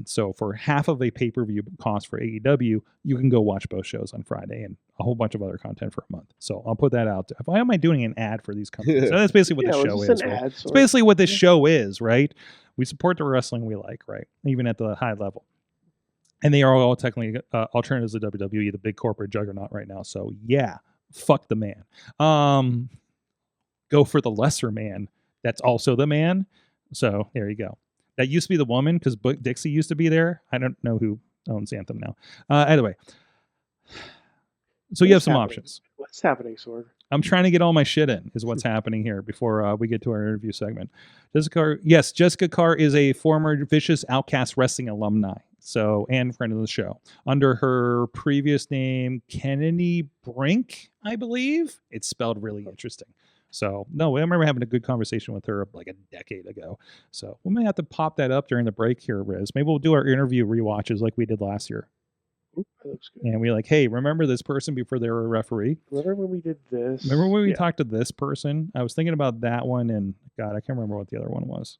So for half of a pay-per-view cost for AEW, you can go watch both shows on Friday and a whole bunch of other content for a month. So I'll put that out there. Why am I doing an ad for these companies? So that's basically what the show is. Right? It's basically what this show is, right? We support the wrestling we like, right? Even at the high level. And they are all technically alternatives to WWE, the big corporate juggernaut right now. So yeah, fuck the man. Go for the lesser man that's also the man. So there you go. That used to be the woman because Dixie used to be there. I don't know who owns Anthem now. Anyway, so you have some options. What's happening, Sorg? I'm trying to get all my shit in is what's happening here before we get to our interview segment. Jessica Carr is a former Vicious Outcast Wrestling alumni. So, and friend of the show. Under her previous name, Kennedy Brink, I believe. It's spelled really interesting. So, no, I remember having a good conversation with her like a decade ago. So, we may have to pop that up during the break here, Rizz. Maybe we'll do our interview rewatches like we did last year. Ooh, that looks good. And we're like, hey, remember this person before they were a referee? Remember when we did this? Remember when we talked to this person? I was thinking about that one, and God, I can't remember what the other one was.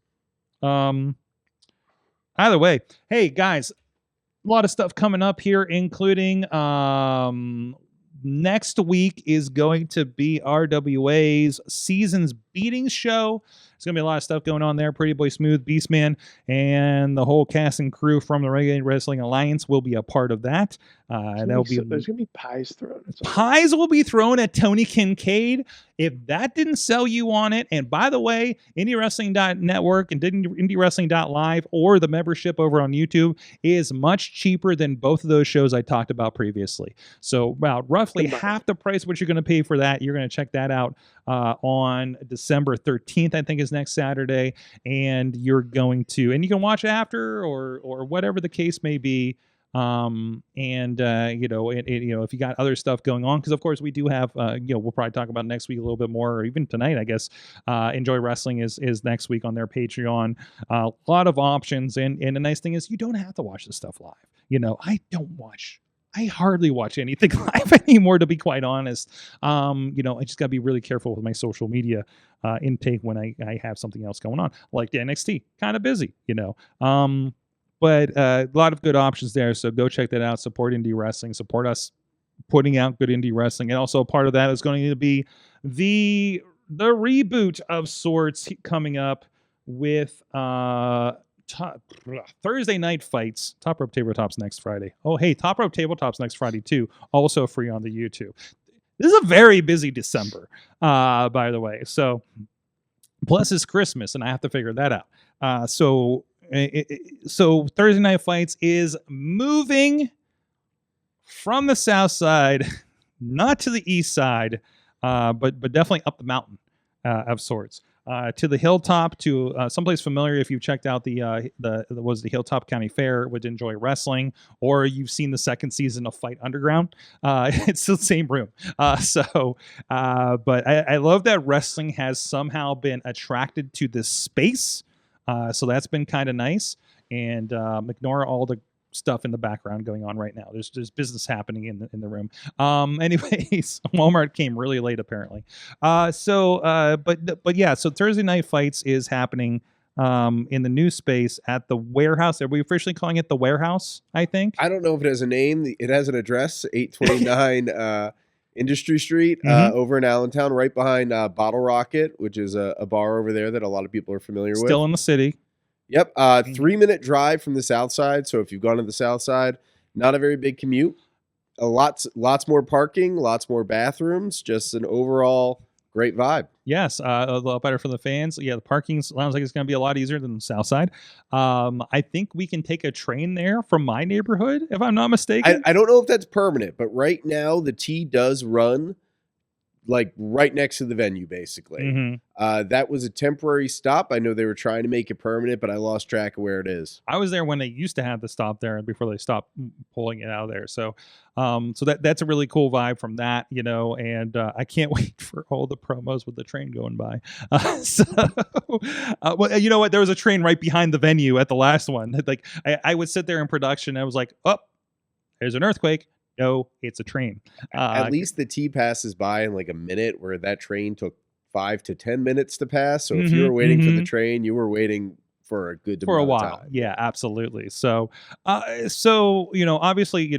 Either way, hey, guys, a lot of stuff coming up here, including next week is going to be RWA's Seasons Beatings show. There's going to be a lot of stuff going on there. Pretty Boy Smooth, Beastman, and the whole cast and crew from the Renegade Wrestling Alliance will be a part of that. There's going to be pies thrown. Pies will be thrown at Tony Kincaid. If that didn't sell you on it, and by the way, IndieWrestling.network and IndieWrestling.live or the membership over on YouTube is much cheaper than both of those shows I talked about previously. So about roughly half the price what you're going to pay for that. You're going to check that out on December 13th, I think is next Saturday. And you're going to, and you can watch after or whatever the case may be. If you got other stuff going on, because of course we do have, we'll probably talk about next week a little bit more, or even tonight, I guess. Enjoy Wrestling is next week on their Patreon. A lot of options, and the nice thing is you don't have to watch this stuff live. I hardly watch anything live anymore, to be quite honest. I just got to be really careful with my social media intake when I have something else going on, like the NXT, kind of busy, But a lot of good options there, so go check that out. Support indie wrestling. Support us putting out good indie wrestling. And also part of that is going to be the reboot of sorts coming up with Thursday night fights. Top Rope Tabletop's next Friday. Oh, hey, Top Rope Tabletop's next Friday too. Also free on the YouTube. This is a very busy December, by the way. So plus it's Christmas, and I have to figure that out. So Thursday Night Fights is moving from the south side, not to the east side, but definitely up the mountain of sorts, to the Hilltop, to someplace familiar if you've checked out the Hilltop County Fair with Enjoy Wrestling, or you've seen the second season of Fight Underground. It's the same room. But I love that wrestling has somehow been attracted to this space. So that's been kind of nice, and ignore all the stuff in the background going on right now. There's business happening in the room. Anyways, Walmart came really late apparently. So Thursday Night Fights is happening in the new space at the Warehouse. Are we officially calling it the Warehouse? I think. I don't know if it has a name. It has an address, 829 Industry Street, over in Allentown, right behind Bottle Rocket, which is a bar over there that a lot of people are familiar with. Still in the city. Yep. 3-minute drive from the south side. So if you've gone to the south side, not a very big commute. Lots more parking, lots more bathrooms, just an overall great vibe. Yes, a lot better for the fans. Yeah, the parking sounds like it's going to be a lot easier than the south side. I think we can take a train there from my neighborhood, if I'm not mistaken. I don't know if that's permanent, but right now the T does run like right next to the venue, basically. Mm-hmm. That was a temporary stop. I know they were trying to make it permanent, but I lost track of where it is. I was there when they used to have the stop there before they stopped pulling it out of there. So, that's a really cool vibe from that, and I can't wait for all the promos with the train going by. Well, you know what? There was a train right behind the venue at the last one. Like I would sit there in production. And I was like, oh, there's an earthquake. No, it's a train. At least the T passes by in like a minute, where that train took 5 to 10 minutes to pass. So if you were waiting for the train, you were waiting for a good for a amount while. of time. Yeah, absolutely. So obviously, hey,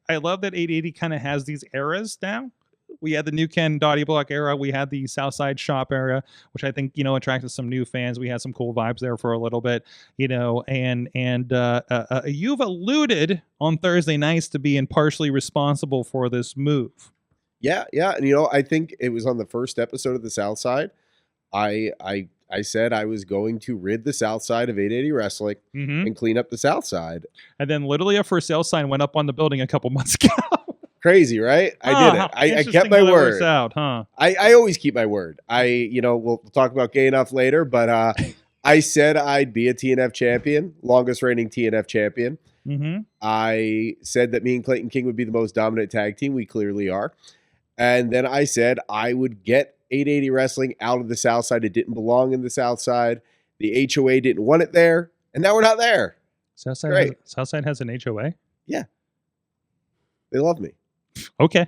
I love that 880 kind of has these eras now. We had the New Ken Dottie Block era. We had the Southside Shop era, which I think, attracted some new fans. We had some cool vibes there for a little bit, and you've alluded on Thursday nights to being partially responsible for this move. Yeah. And, I think it was on the first episode of the Southside. I said I was going to rid the Southside of 880 Wrestling and clean up the Southside. And then literally a for sale sign went up on the building a couple months ago. Crazy, right? I did it. I kept my word. Out, huh? I always keep my word. We'll talk about gay enough later, but I said I'd be a TNF champion, longest reigning TNF champion. I said that me and Clayton King would be the most dominant tag team. We clearly are. And then I said I would get 880 Wrestling out of the Southside. It didn't belong in the Southside. The HOA didn't want it there, and now we're not there. Southside has an HOA? Yeah. They love me. Okay.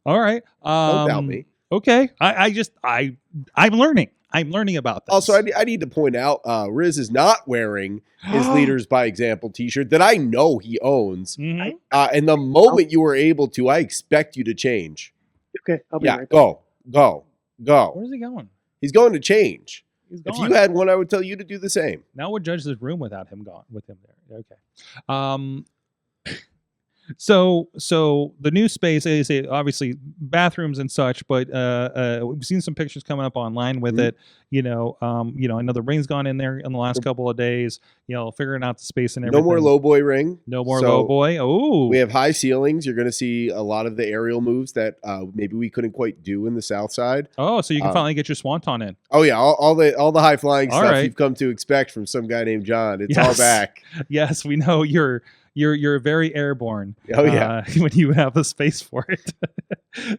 All right. Don't doubt me. Okay. I'm learning. I'm learning about this. Also, I need to point out, Rizz is not wearing his Leaders by Example t-shirt that I know he owns. And the moment you were able to, I expect you to change. Okay. I'll be right back. Go. Where's he going? He's going to change. He's If gone. you had one, I would tell you to do the same. Now we'll judge this room without him gone, with him there. Okay. So the new space is obviously bathrooms and such, but we've seen some pictures coming up online with it. I know the ring's gone in there in the last couple of days. Figuring out the space and everything. No more low boy ring. No more low boy. Oh, we have high ceilings. You're going to see a lot of the aerial moves that maybe we couldn't quite do in the South Side. Oh, so you can finally get your swanton in. Oh yeah, all the high flying stuff right. you've come to expect from some guy named John. It's all back. Yes, we know you're very airborne. Oh yeah, when you have the space for it.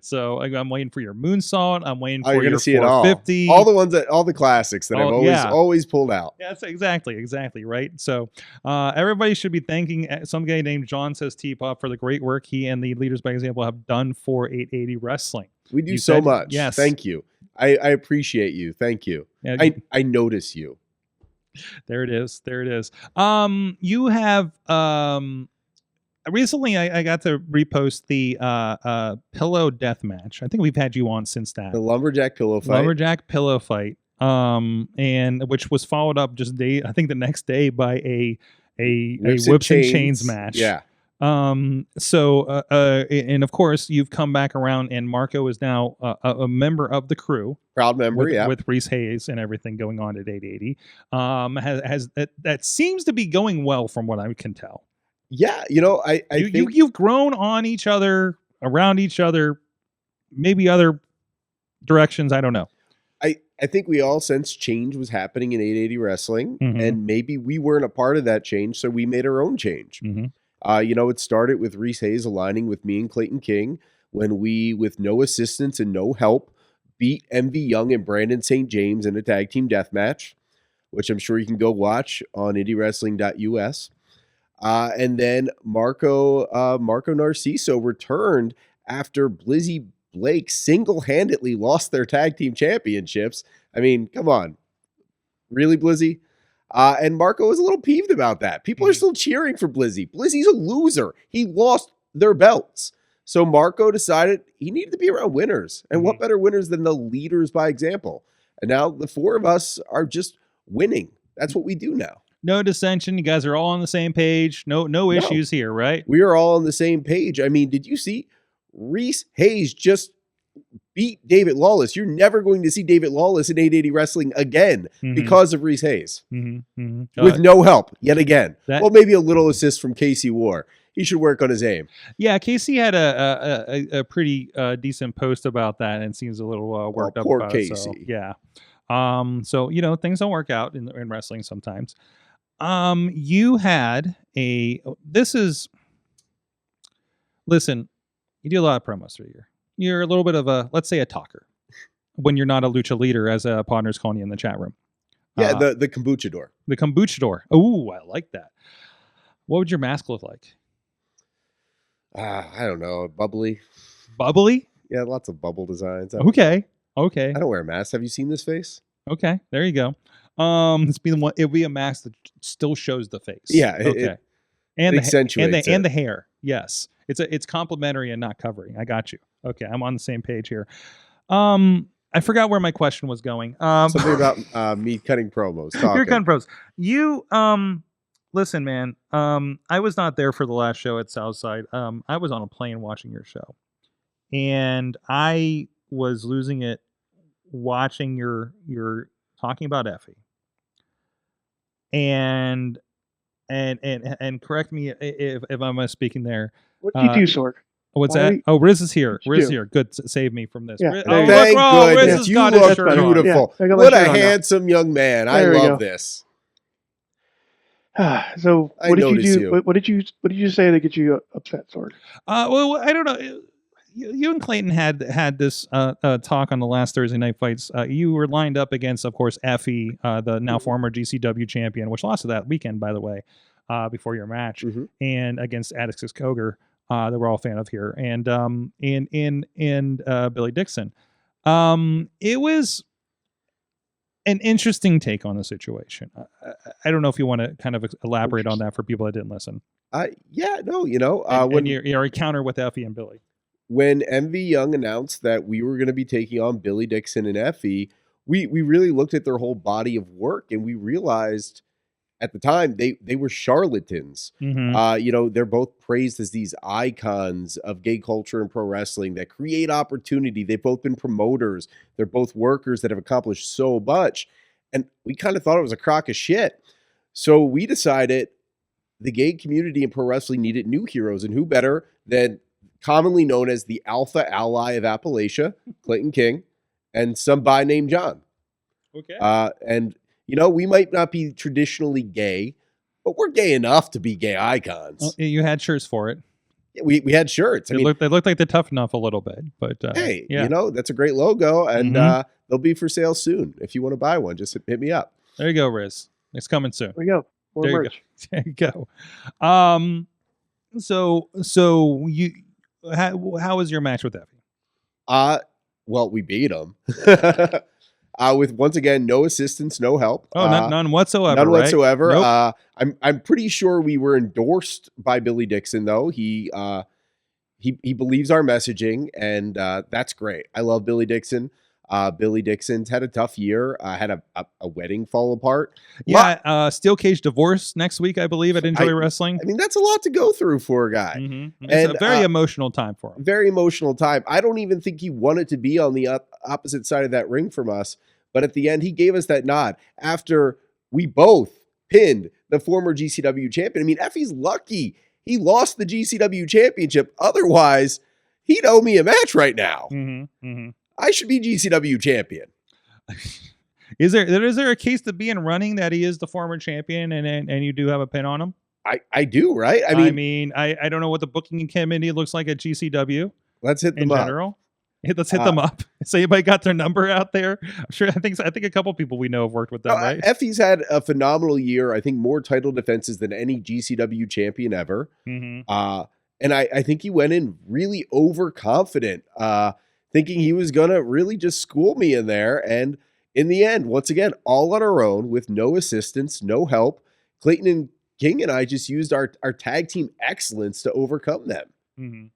So I'm waiting for your moonsault. I'm waiting for your 450. All the ones all the classics that I've always pulled out. Yeah, that's exactly right. So everybody should be thanking some guy named John Says T-Pop for the great work he and the Leaders by Example have done for 880 Wrestling. We do so much. Yes, thank you. I appreciate you. Thank you. Yeah, I notice you. There it is. You have recently I got to repost the pillow death match. I think we've had you on since that. The lumberjack pillow fight. And which was followed up the next day by a whips and chains match. Yeah. And of course you've come back around, and Marco is now a member of the crew, proud member, with Rizz Hayes and everything going on at 880. That seems to be going well from what I can tell. Yeah, I think you've grown on each other, around each other, maybe other directions. I don't know. I think we all sensed change was happening in 880 Wrestling, and maybe we weren't a part of that change, so we made our own change. It started with Rizz Hayes aligning with me and Clayton King when we, with no assistance and no help, beat MV Young and Brandon St. James in a tag team death match, which I'm sure you can go watch on indiewrestling.us. And then Marco Narciso returned after Blizzy Blake single-handedly lost their tag team championships. I mean, come on. Really, Blizzy? And Marco was a little peeved about that. People are still cheering for Blizzy. Blizzy's a loser. He lost their belts. So Marco decided he needed to be around winners. And what better winners than the Leaders by Example? And now the four of us are just winning. That's what we do now. No dissension. You guys are all on the same page. No issues here, right? We are all on the same page. I mean, did you see Rizz Hayes just beat David Lawless? You're never going to see David Lawless in 880 Wrestling again because of Rizz Hayes. With no help yet again. Well, maybe a little assist from Casey War. he should work on his aim. Yeah, Casey had a pretty decent post about that and seems a little worked up poor about Casey. it. So, yeah. So things don't work out in wrestling sometimes. You had listen, you do a lot of promos through a year. You're a little bit of let's say a talker when you're not a lucha leader, as partner's calling you in the chat room. Yeah, the kombuchador. The kombuchador. Oh, I like that. What would your mask look like? I don't know. Bubbly. Bubbly? Yeah, lots of bubble designs. Okay. I don't wear a mask. Have you seen this face? Okay, there you go. It'll be a mask that still shows the face. Yeah. Okay. It accentuates and the hair. Yes. It's complimentary and not covering. I got you. Okay, I'm on the same page here. I forgot where my question was going. Something about me cutting promos. You're cutting pros. You listen, man. I was not there for the last show at Southside. I was on a plane watching your show, and I was losing it watching your talking about Effy. And correct me if I'm misspeaking there. What do you do, Sorg? What's Why that? we- Rizz is here. What'd you Rizz is do? here. Good. Save me from this. Yeah, Rizz- there you oh, go. look, Thank Rizz goodness. has You got his look shirt on. beautiful. Yeah, I got my What a shirt on now. handsome young man. I There we love go. this. So I what did you notice do? you. What did you say to get you upset, Sorg? Well, I don't know. You and Clayton had this talk on the last Thursday night fights. You were lined up against, of course, Effy, the now former GCW champion, which lost to that weekend, by the way, before your match, and against Atticus Cogar, that we're all a fan of here, and Billy Dixon. It was an interesting take on the situation. I don't know if you want to kind of elaborate on that for people that didn't listen. Yeah, no, When your encounter with Effy and Billy. When MV Young announced that we were going to be taking on Billy Dixon and Effy, we really looked at their whole body of work and we realized at the time they were charlatans. They're both praised as these icons of gay culture and pro wrestling that create opportunity. They've both been promoters. They're both workers that have accomplished so much. And we kind of thought it was a crock of shit. So we decided the gay community in pro wrestling needed new heroes, and who better than commonly known as the Alpha Ally of Appalachia, Clayton King, and some guy named John. Okay. And we might not be traditionally gay, but we're gay enough to be gay icons. Well, you had shirts for it. We had shirts. They looked like they toughened up a little bit, but hey, yeah. that's a great logo, and they'll be for sale soon. If you want to buy one, just hit me up. There you go, Rizz. It's coming soon. There we go. More There merch. There you go. So you, how was your match with Effy? Well, we beat him. With once again no assistance, no help. Oh, none whatsoever. None right? whatsoever. Nope. I'm pretty sure we were endorsed by Billy Dixon, though. He believes our messaging, and that's great. I love Billy Dixon. Billy Dixon's had a tough year. Had a wedding fall apart. Yeah, steel cage divorce next week, I believe, at Enjoy Wrestling. I mean, that's a lot to go through for a guy. It's a very emotional time for him. Very emotional time. I don't even think he wanted to be on the opposite side of that ring from us. But at the end, he gave us that nod after we both pinned the former GCW champion. I mean, Effy's lucky he lost the GCW championship. Otherwise, he'd owe me a match right now. I should be GCW champion. Is there a case to be in running that he is the former champion and you do have a pin on him? I do, right? I don't know what the booking committee looks like at GCW. Let's hit them in up. general. Let's hit them up. So anybody got their number out there? I'm sure. I think a couple people we know have worked with them, right? Effy's had a phenomenal year. I think more title defenses than any GCW champion ever. And I think he went in really overconfident, thinking he was gonna really just school me in there. And in the end, once again, all on our own with no assistance, no help. Clayton and King and I just used our tag team excellence to overcome them.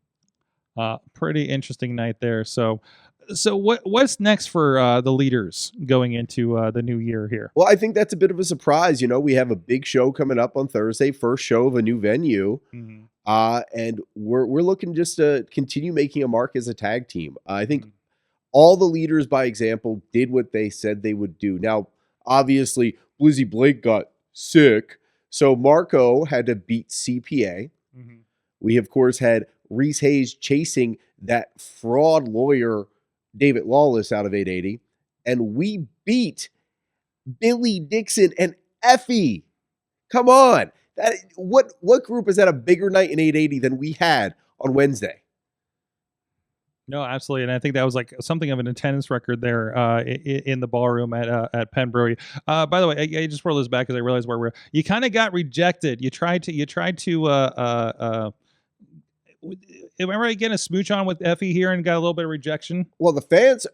Pretty interesting night there. So what's next for the leaders going into the new year here? Well, I think that's a bit of a surprise. We have a big show coming up on Thursday, first show of a new venue. And we're looking just to continue making a mark as a tag team. I think all the leaders, by example, did what they said they would do. Now, obviously, Blizzy Blake got sick, so Marco had to beat CPA. We, of course, had Reese Hayes chasing that fraud lawyer, David Lawless, out of 880. And we beat Billy Dixon and Effy. Come on. What group has had a bigger night in 880 than we had on Wednesday? No, absolutely, and I think that was like something of an attendance record there in the ballroom at Penn Brewery. By the way, I just roll this back because I realized where you kind of got rejected. You tried to remember getting a smooch on with Effy here and got a little bit of rejection. Well, the fans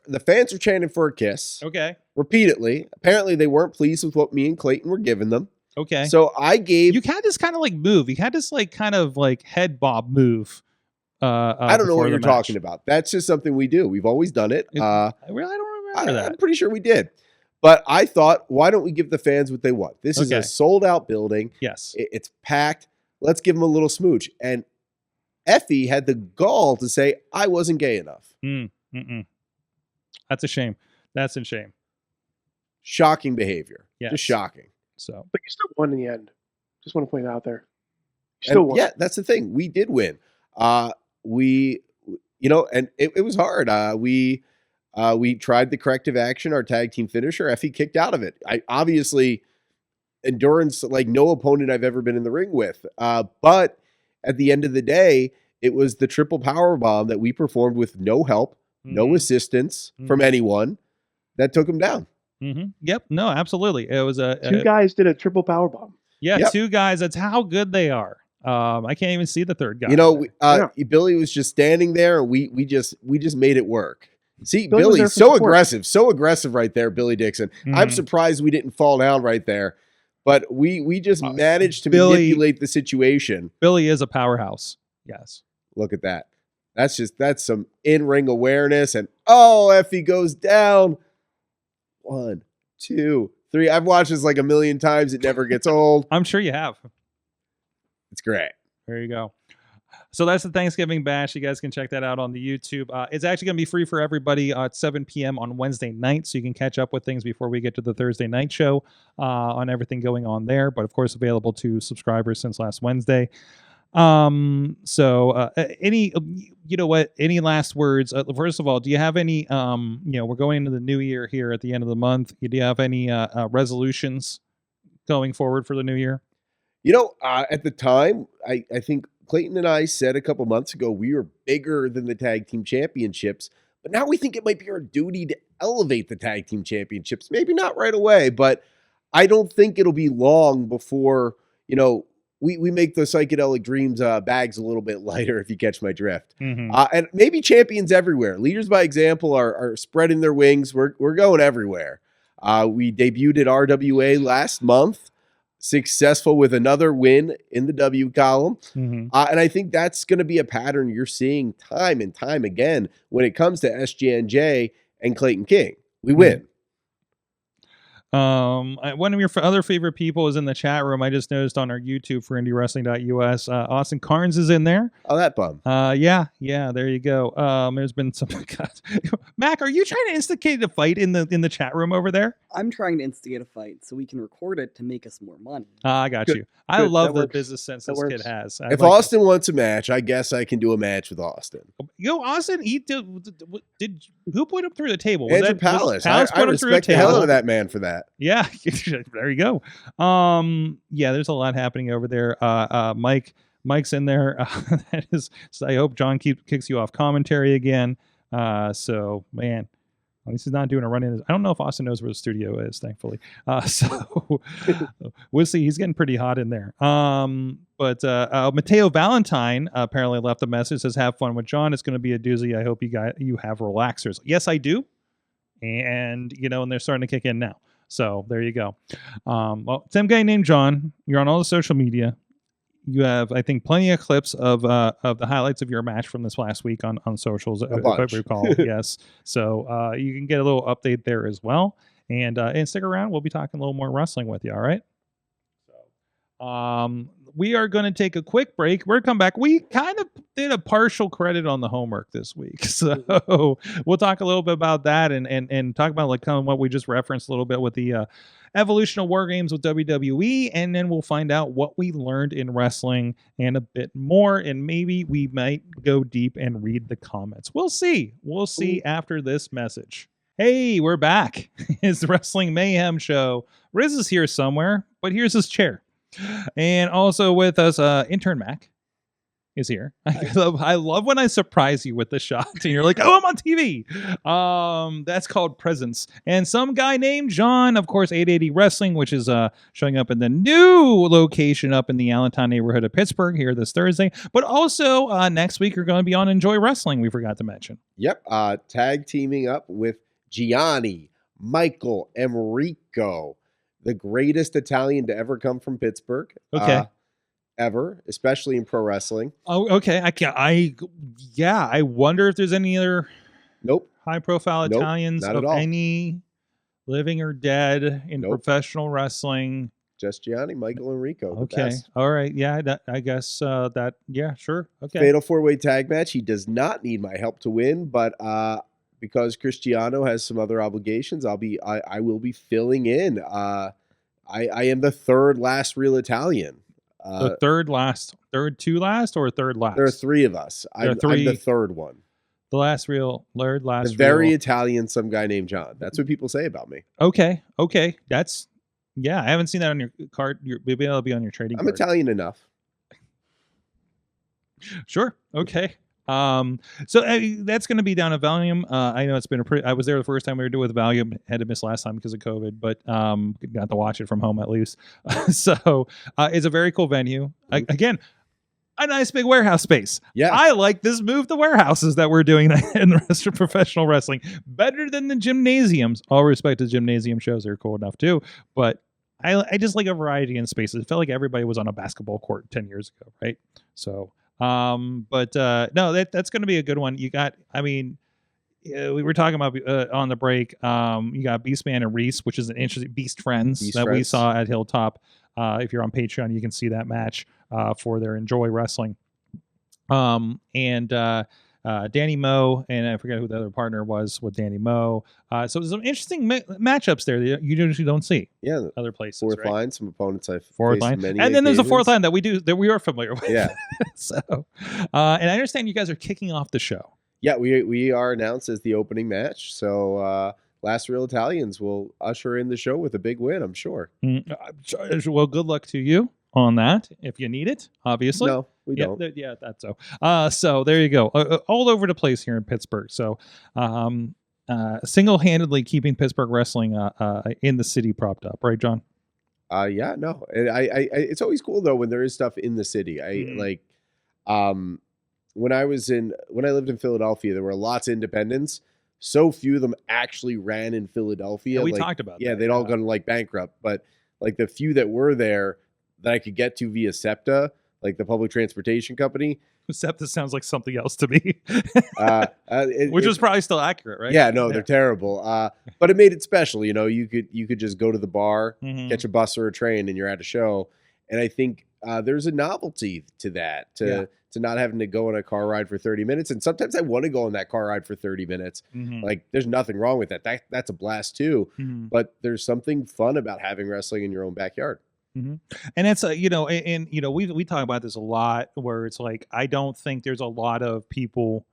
are chanting for a kiss. Okay. Repeatedly. Apparently, they weren't pleased with what me and Clayton were giving them. Okay. So I gave. You had this kind of like move. You had this like kind of like head bob move. I don't know what you're talking about. That's just something we do. We've always done it. I really don't remember that. I'm pretty sure we did. But I thought, why don't we give the fans what they want? This is a sold-out building. Yes. It's packed. Let's give them a little smooch. And Effy had the gall to say, I wasn't gay enough. That's a shame. That's a shame. Shocking behavior. Yes. Just shocking. So, but you still won in the end. Just want to point it out there. You still won. Yeah, that's the thing. We did win. And it was hard. We tried the corrective action, our tag team finisher. Effy kicked out of it. Obviously endurance like no opponent I've ever been in the ring with. But at the end of the day, it was the triple power bomb that we performed with no help, no assistance from anyone that took him down. Yep. No, absolutely. It was two guys did a triple power bomb. Yeah, yep. Two guys. That's how good they are. I can't even see the third guy. Billy was just standing there, and we just made it work. See, Billy's so aggressive right there, Billy Dixon. I'm surprised we didn't fall down right there, but we just managed to manipulate the situation. Billy is a powerhouse. Yes. Look at that. That's some in-ring awareness, and Effy goes down. 1, 2, 3. I've watched this like a million times. It never gets old. I'm sure you have. It's great. There you go. So that's the Thanksgiving bash. You guys can check that out on the YouTube. It's actually going to be free for everybody at 7 p.m. on Wednesday night, so you can catch up with things before we get to the Thursday night show on everything going on there. But of course, available to subscribers since last Wednesday. Any last words? First of all, do you have any? We're going into the new year here at the end of the month. Do you have any resolutions going forward for the new year? At the time, I think Clayton and I said a couple months ago we were bigger than the tag team championships, but now we think it might be our duty to elevate the tag team championships. Maybe not right away, but I don't think it'll be long before, we make the Psychedelic Dreams bags a little bit lighter, if you catch my drift. And maybe champions everywhere. Leaders by example are spreading their wings. We're going everywhere. We debuted at RWA last month. Successful with another win in the W column. And I think that's going to be a pattern you're seeing time and time again when it comes to SGNJ and Clayton King. We win. One of your other favorite people is in the chat room. I just noticed on our YouTube for IndieWrestling.us. Austin Carnes is in there. Oh, that bum. Yeah, there you go. There's been some. Mac, are you trying to instigate a fight in the chat room over there? I'm trying to instigate a fight so we can record it to make us more money. I got you. I love the business sense this kid has. If Austin wants a match, I guess I can do a match with Austin. Austin, who put him through the table? Andrew Palace. I respect the hell out of that man for that. Yeah, there you go. There's a lot happening over there. Mike's in there. That is. So I hope John kicks you off commentary again. So man, at least he's not doing a run-in. I don't know if Austin knows where the studio is, thankfully. So we'll see. He's getting pretty hot in there. But Mateo Valentine apparently left a message. Says, "Have fun with John. It's going to be a doozy. I hope you have relaxers." Yes, I do. And and they're starting to kick in now. So there you go. Some guy named John. You're on all the social media. You have, I think, plenty of clips of the highlights of your match from this last week on socials, if I recall. Yes. So you can get a little update there as well. And stick around. We'll be talking a little more wrestling with you. All right. We are going to take a quick break. We're going to come back. We kind of did a partial credit on the homework this week. So we'll talk a little bit about that and talk about like kind of what we just referenced a little bit with the evolution of war games with WWE. And then we'll find out what we learned in wrestling and a bit more. And maybe we might go deep and read the comments. We'll see. We'll see after this message. Hey, we're back. It's the Wrestling Mayhem Show. Rizz is here somewhere, but here's his chair. And also with us, intern Mac is here. I love when I surprise you with the shot and you're like, oh, I'm on TV. That's called presence. And some guy named John, of course, 880 Wrestling, which is showing up in the new location up in the Allentown neighborhood of Pittsburgh here this Thursday. But also next week, you're going to be on Enjoy Wrestling, we forgot to mention. Yep. Tag teaming up with Gianni, Michael, Enrico, the greatest Italian to ever come from Pittsburgh. Okay. Ever, especially in pro wrestling. Oh, okay. I wonder if there's any other high-profile Italians not of at all. any living or dead in professional wrestling. Just Gianni, Michael, Enrico. Okay. All right. Yeah, I guess that. Yeah, sure. Okay. Fatal 4-way tag match. He does not need my help to win, but because Cristiano has some other obligations, I will be filling in. I am the third last real Italian. The third to last, or third last? There are three of us. I'm the third one. The last very Italian, some guy named John. That's what people say about me. Okay. That's, I haven't seen that on your card. Maybe that'll be on your trading card. I'm Italian enough. Sure. Okay. So that's going to be down at Valium. I know it's been I was there the first time we were doing with Valium. Had to miss last time because of COVID, but got to watch it from home at least. So it's a very cool venue. Again, a nice big warehouse space. Yeah, I like this move to warehouses that we're doing in the rest of professional wrestling better than the gymnasiums. All respect to gymnasium shows; they're cool enough too. But I just like a variety in spaces. It felt like everybody was on a basketball court 10 years ago, right? So. No, that's going to be a good one. You got, we were talking about on the break. You got Beastman and Rizz, which is an interesting Beast Friends we saw at Hilltop. If you're on Patreon, you can see that match for their Enjoy Wrestling. Danny Moe, and I forget who the other partner was with Danny Moe. So there's some interesting matchups there that you usually don't see. Yeah, other places. Fourth line, some opponents I've fourth line, and then there's a fourth line that we are familiar with. Yeah. So, and I understand you guys are kicking off the show. Yeah, we are announced as the opening match. So Last Real Italians will usher in the show with a big win, I'm sure. Well, good luck to you on that if you need it, obviously. No, we don't. Yeah, that's so. So there you go. All over the place here in Pittsburgh. So single-handedly keeping Pittsburgh wrestling in the city propped up, right, John? Yeah, no. And I it's always cool though when there is stuff in the city. When I lived in Philadelphia, there were lots of independents. So few of them actually ran in Philadelphia. Yeah, we talked about that. They'd all gone bankrupt, but like the few that were there that I could get to via SEPTA, like the public transportation company. SEPTA sounds like something else to me. Which was probably still accurate, right? Yeah, no, they're terrible. But it made it special. You could just go to the bar, catch a bus or a train, and you're at a show. And I think there's a novelty to that, to not having to go on a car ride for 30 minutes. And sometimes I want to go on that car ride for 30 minutes. Like, there's nothing wrong with that. That's a blast too. But there's something fun about having wrestling in your own backyard. And it's we talk about this a lot, where it's like, I don't think there's a lot of people,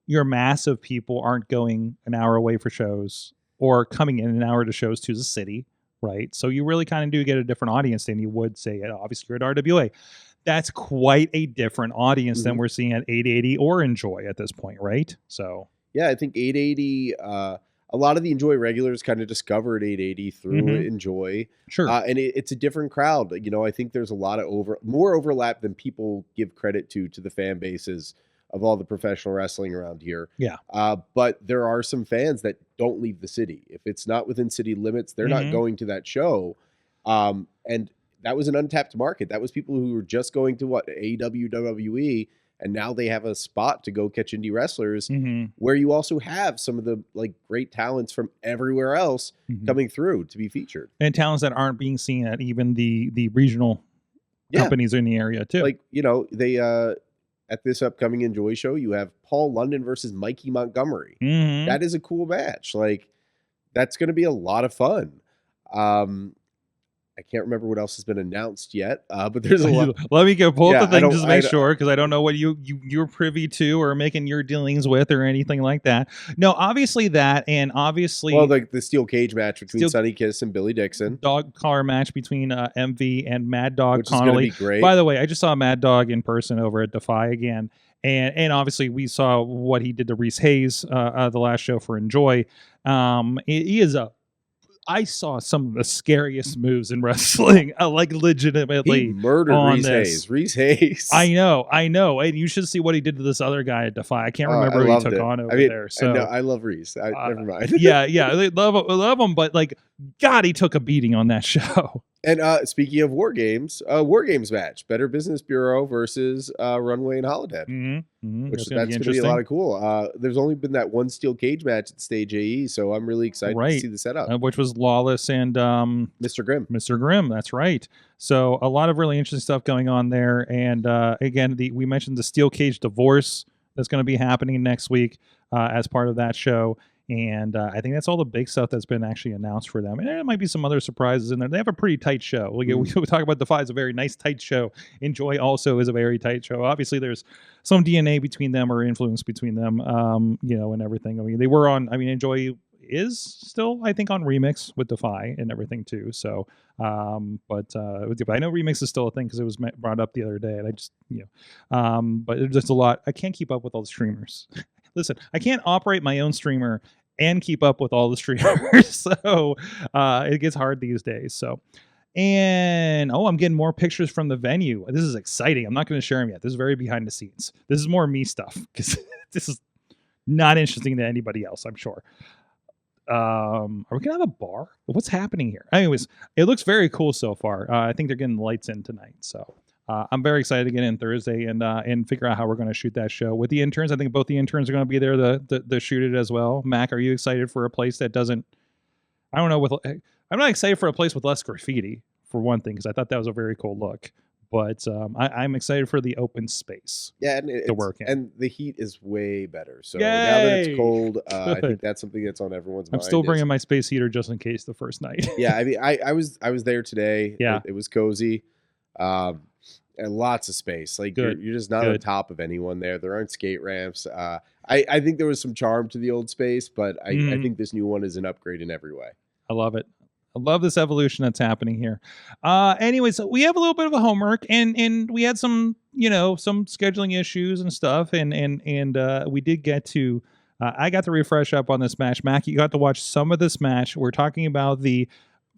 your massive people aren't going an hour away for shows or coming in an hour to shows to the city, right? So you really kind of do get a different audience than you would say obviously you're at RWA. That's quite a different audience than we're seeing at 880 or Enjoy at this point, right? So yeah, I think 880 a lot of the Enjoy regulars kind of discovered 880 through Enjoy. Sure. And it's a different crowd. I think there's a lot of more overlap than people give credit to the fan bases of all the professional wrestling around here. Yeah. But there are some fans that don't leave the city. If it's not within city limits, they're not going to that show. And that was an untapped market. That was people who were just going to AEW, WWE, and now they have a spot to go catch indie wrestlers where you also have some of the great talents from everywhere else coming through to be featured. And talents that aren't being seen at even the regional companies in the area too. Like, they at this upcoming Enjoy show, you have Paul London versus Mikey Montgomery. Mhm. That is a cool match. Like, that's going to be a lot of fun. I can't remember what else has been announced yet, but there's a lot. Let me go pull up the I thing just to make don't- sure, because I don't know what you're privy to or making your dealings with or anything like that. No, obviously that, and obviously like the steel cage match between Sonny Kiss and Billy Dixon, dog collar match between MV and Mad Dog which is going to Connolly. be great. By the way, I just saw Mad Dog in person over at Defy again. And obviously we saw what he did to Reese Hayes the last show for Enjoy. He is I saw some of the scariest moves in wrestling, like legitimately. He murdered Reese Hayes. I know, and you should see what he did to this other guy at Defy. I can't remember who he took on over there. So I love Reese. Never mind. yeah, they love him, but like, God, he took a beating on that show. And speaking of WarGames match, Better Business Bureau versus Runway and Holodeck, which that's going to be a lot of cool. There's only been that one steel cage match at Stage AE, so I'm really excited to see the setup. Which was Lawless and Mr. Grimm. Mr. Grimm, that's right. So a lot of really interesting stuff going on there. And again, we mentioned the steel cage divorce that's going to be happening next week as part of that show. And I think that's all the big stuff that's been actually announced for them. And there might be some other surprises in there. They have a pretty tight show. We talk about Defy is a very nice, tight show. Enjoy also is a very tight show. Obviously, there's some DNA between them or influence between them, and everything. I mean, they were on, Enjoy is still, I think, on Remix with Defy and everything too. So, but I know Remix is still a thing because it was brought up the other day. And I just, but it's just a lot. I can't keep up with all the streamers. Listen, I can't operate my own streamer and keep up with all the streamers, so it gets hard these days. So, and I'm getting more pictures from the venue. This is exciting. I'm not going to share them yet. This is very behind the scenes. This is more me stuff because this is not interesting to anybody else, I'm sure. Are we gonna have a bar? What's happening here? Anyways, it looks very cool so far. I think they're getting the lights in tonight, so. I'm very excited to get in Thursday and figure out how we're going to shoot that show with the interns. I think both the interns are going to be there to shoot it as well. Mac, are you excited for a place that doesn't? I don't know. I'm not excited for a place with less graffiti for one thing because I thought that was a very cool look. But I'm excited for the open space. Yeah, and to work in. And the heat is way better. So now that it's cold, I think that's something that's on everyone's mind. I'm still bringing my space heater just in case the first night. Yeah, I was there today. Yeah, it was cozy. And lots of space. Like you're just not on top of anyone there. There aren't skate ramps. I think there was some charm to the old space, but I think this new one is an upgrade in every way. I love it. I love this evolution that's happening here. Anyway, so we have a little bit of a homework, and we had some scheduling issues and stuff, and we did get to. I got to refresh up on this match. Mac, you got to watch some of this match. We're talking about the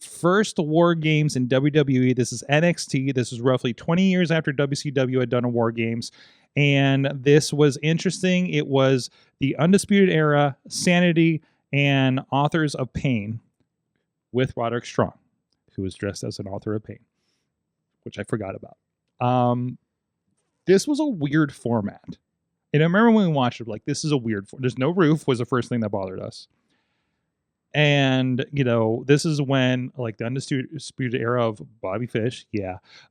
first War Games in WWE. This is NXT. This is roughly 20 years after WCW had done a War Games. And this was interesting. It was the Undisputed Era, Sanity, and Authors of Pain with Roderick Strong, who was dressed as an author of pain, which I forgot about. This was a weird format. And I remember when we watched it, like, this is a weird there's no roof was the first thing that bothered us. And, this is when, like, the Undisputed Era of Bobby Fish,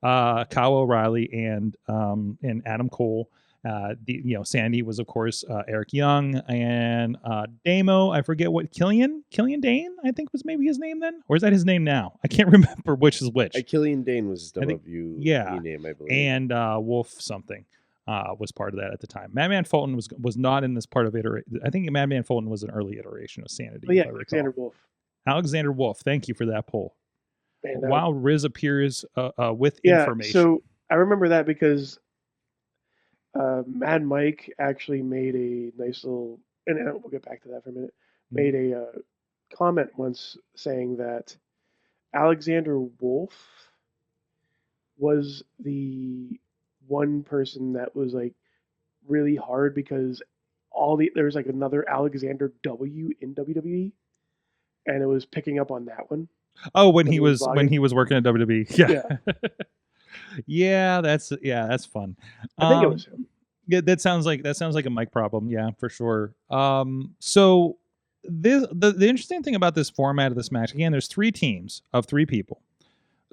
Kyle O'Reilly and Adam Cole. Sandy was, of course, Eric Young and Damo. I forget what Killian Dane, I think was maybe his name then, or is that his name now? I can't remember which is which. Killian Dane was his WWE name, I believe. And Wolf something. Was part of that at the time. Madman Fulton was not in this part of it. I think Madman Fulton was an early iteration of Sanity. Oh, yeah, Alexander Wolf. Alexander Wolf. Thank you for that poll. Man, While Rizz appears with information. So I remember that because Mad Mike actually made a nice little, and we'll get back to that for a minute, made a comment once saying that Alexander Wolf was the one person that was like really hard because there's like another Alexander W in WWE, and it was picking up on that one. Oh, when he was working at WWE. Yeah. That's fun. I think it was him. Yeah, that sounds like a mic problem. Yeah, for sure. So the interesting thing about this format of this match, again, there's 3 teams of 3 people.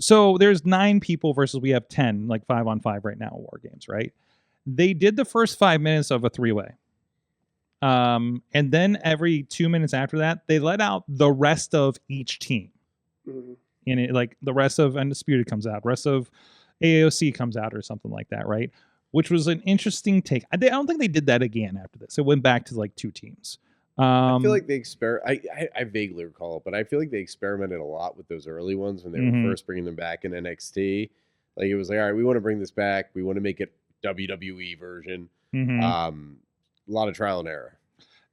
So there's 9 people versus we have 10, like 5-on-5 right now in WarGames, right? They did the first 5 minutes of a 3-way. And then every 2 minutes after that, they let out the rest of each team. Mm-hmm. And it, like the rest of Undisputed comes out, rest of AOC comes out or something like that, right? Which was an interesting take. I don't think they did that again after this. It went back to like 2 teams. I feel like they I vaguely recall it, but I feel like they experimented a lot with those early ones when they were first bringing them back in NXT. Like it was like, all right, we want to bring this back. We want to make it WWE version. A lot of trial and error.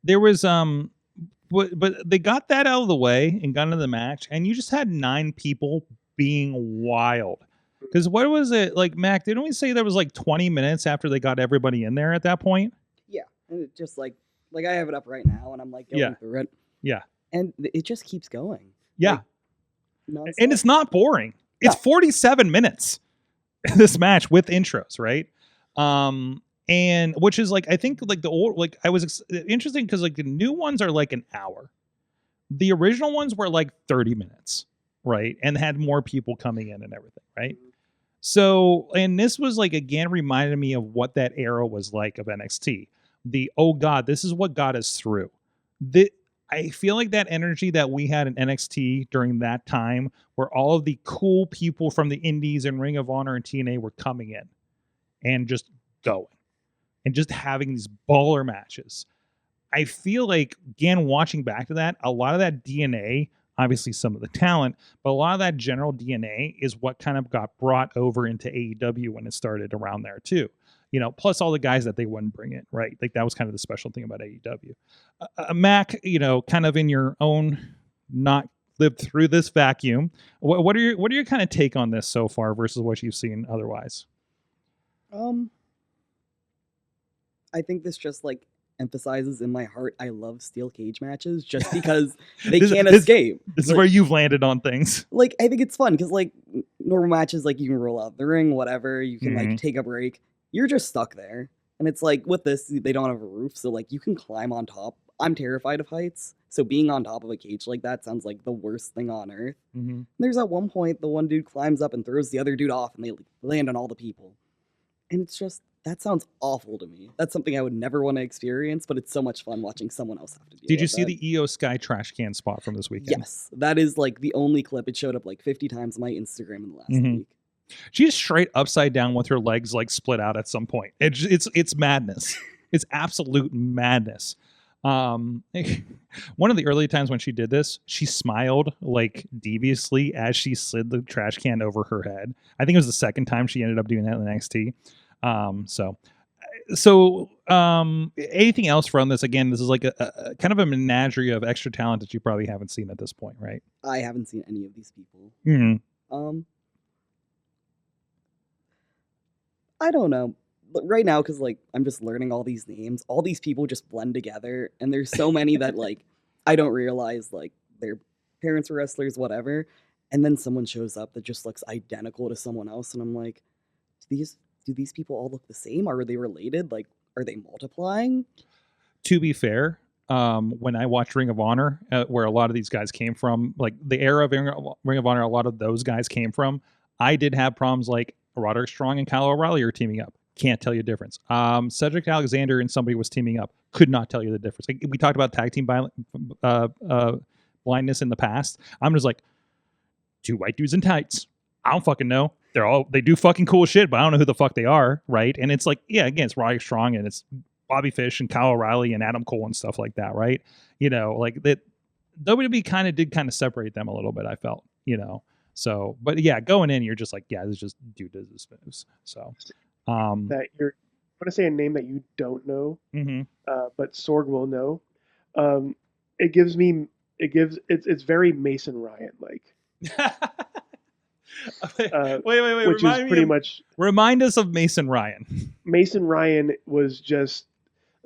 There was but they got that out of the way and got into the match, and you just had 9 people being wild. Because what was it like, Mac? Didn't we say there was like 20 minutes after they got everybody in there at that point? Yeah, and it just like I have it up right now, and I'm like going through it. Yeah, and it just keeps going. Yeah, like, and it's not boring. It's 47 minutes. This match with intros, right? And which is like, I think like the old, like I was interesting because like the new ones are like an hour. The original ones were like 30 minutes, right? And had more people coming in and everything, right? So, and this was like, again, reminded me of what that era was like of NXT. Oh God, this is what got us through. I feel like that energy that we had in NXT during that time, where all of the cool people from the Indies and Ring of Honor and TNA were coming in and just going and just having these baller matches. I feel like, again, watching back to that, a lot of that DNA, obviously some of the talent, but a lot of that general DNA is what kind of got brought over into AEW when it started around there too. You know, plus all the guys that they wouldn't bring in, right? Like that was kind of the special thing about AEW. Mac, you know, kind of in your own, not lived through this vacuum. What are your kind of take on this so far versus what you've seen otherwise? I think this just like emphasizes in my heart I love steel cage matches just because they can't escape. This is where you've landed on things. Like I think it's fun because like normal matches, like you can roll out the ring, whatever, you can like take a break. You're just stuck there. And it's like with this, they don't have a roof, so like you can climb on top. I'm terrified of heights, so being on top of a cage like that sounds like the worst thing on earth. There's at one point the one dude climbs up and throws the other dude off, and they land on all the people. And it's just, that sounds awful to me. That's something I would never want to experience, but it's so much fun watching someone else have to deal with. Did you see the EO Sky trash can spot from this weekend? Yes, that is like the only clip. It showed up like 50 times on my Instagram in the last week. She's straight upside down with her legs like split out at some point. It's madness. It's absolute madness. One of the early times when she did this, she smiled like deviously as she slid the trash can over her head. I think it was the second time she ended up doing that in NXT. So anything else from this? Again, this is like a kind of a menagerie of extra talent that you probably haven't seen at this point, right? I haven't seen any of these people. I don't know. But right now, because like I'm just learning all these names, all these people just blend together, and there's so many that like I don't realize like their parents were wrestlers, whatever, and then someone shows up that just looks identical to someone else, and I'm like, do these people all look the same? Are they related? Like, are they multiplying? To be fair, when I watched Ring of Honor, where a lot of these guys came from, like the era of Ring of Honor, a lot of those guys came from, I did have problems like Roderick Strong and Kyle O'Reilly are teaming up. Can't tell you the difference. Cedric Alexander and somebody was teaming up. Could not tell you the difference. Like, we talked about tag team blindness in the past. I'm just like, 2 white dudes in tights. I don't fucking know. They do fucking cool shit, but I don't know who the fuck they are, right? And it's like, yeah, again, it's Roderick Strong and it's Bobby Fish and Kyle O'Reilly and Adam Cole and stuff like that, right? You know, like that. WWE did separate them a little bit, I felt, you know. So, but yeah, going in, you're just like, yeah, this is just dude does this moves. So, that you're going to say a name that you don't know, but Sorg will know. It's very Mason Ryan like. Wait! Which is pretty much remind us of Mason Ryan. Mason Ryan was just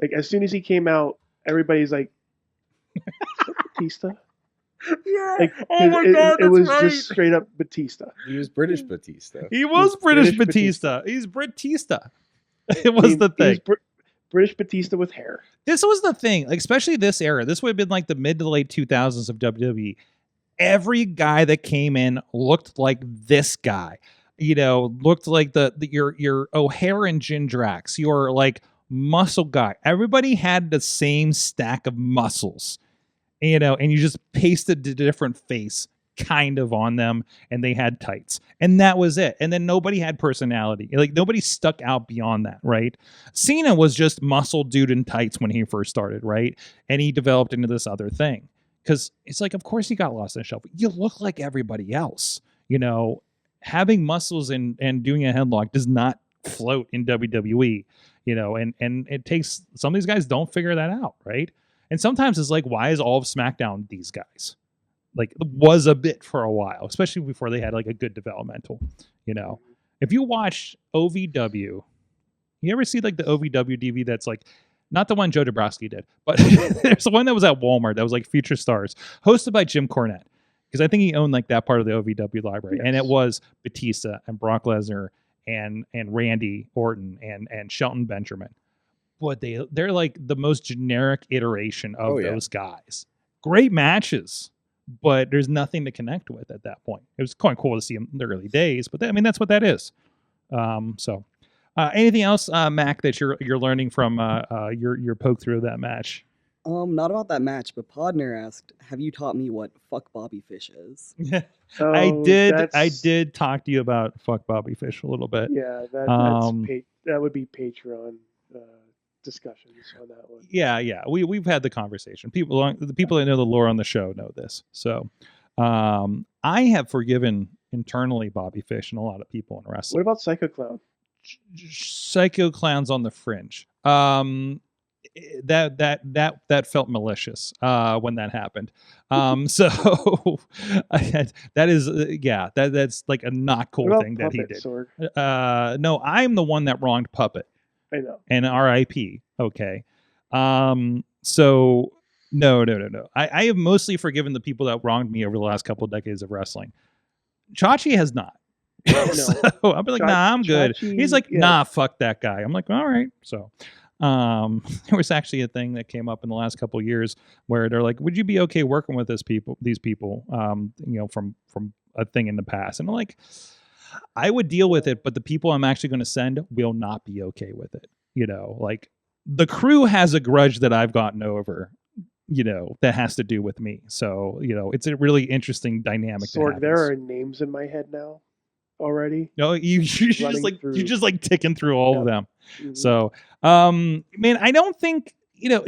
like, as soon as he came out, everybody's like, Batista. Yeah. Like, oh my god, it was right. Just straight up Batista. He was British Batista. He was British Batista. He's Britista. It was the thing. British Batista with hair. This was the thing, like, especially this era. This would have been like the mid to late 2000s of WWE. every guy that came in looked like this guy. Looked like your O'Hare and Jindrax, your like muscle guy. Everybody had the same stack of muscles, and you just pasted the different face kind of on them, and they had tights, and that was it. And then nobody had personality. Like nobody stuck out beyond that, right? Cena was just muscle dude in tights when he first started, right? And he developed into this other thing because it's like, of course, he got lost in the shuffle. You look like everybody else, Having muscles and doing a headlock does not float in WWE, and it takes some of these guys don't figure that out, right? And sometimes it's like, why is all of SmackDown these guys? Like, was a bit for a while, especially before they had like a good developmental, If you watch OVW, you ever see like the OVW DV that's like, not the one Joe Dabrowski did, but there's the one that was at Walmart that was like Future Stars, hosted by Jim Cornette. Because I think he owned like that part of the OVW library. Yes. And it was Batista and Brock Lesnar and Randy Orton and Shelton Benjamin. But they're like the most generic iteration of those guys. Great matches, but there's nothing to connect with at that point. It was quite cool to see them in the early days, but that's what that is. Anything else, Mac, that you're learning from your poke through of that match? Not about that match, but Podner asked, "Have you taught me what fuck Bobby Fish is?" I did talk to you about fuck Bobby Fish a little bit. Yeah, that would be Patreon discussions on that one. Yeah. We've had the conversation. The people that know the lore on the show know this. So, I have forgiven internally Bobby Fish and a lot of people in wrestling. What about Psycho Clown? Psycho Clown's on the fringe. That felt malicious when that happened. So that is that's like a not cool thing that he did. Sorg? No, I'm the one that wronged Puppet. I know. And R.I.P. Okay. So no. I have mostly forgiven the people that wronged me over the last couple of decades of wrestling. Chachi has not. So I'll be like, nah, I'm good. He's like, nah, fuck that guy. I'm like, all right. So there was actually a thing that came up in the last couple of years where they're like, would you be okay working with these people, from a thing in the past? And I'm like, I would deal with it, but the people I'm actually going to send will not be okay with it. Like the crew has a grudge that I've gotten over, that has to do with me. So, it's a really interesting dynamic. Sorg, there are names in my head now already. No, you're just like ticking through all of them. Mm-hmm. So, man, I don't think,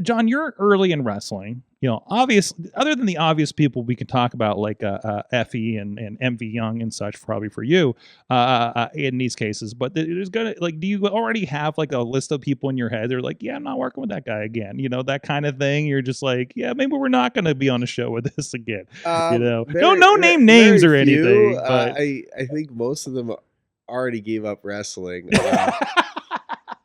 John, you're early in wrestling, other than the obvious people we can talk about, like Effy and MV Young and such, probably for you in these cases. But there's gonna, like, do you already have like a list of people in your head? They're like, yeah, I'm not working with that guy again. That kind of thing. You're just like, yeah, maybe we're not going to be on a show with this again. No name names or anything. But I think most of them already gave up wrestling.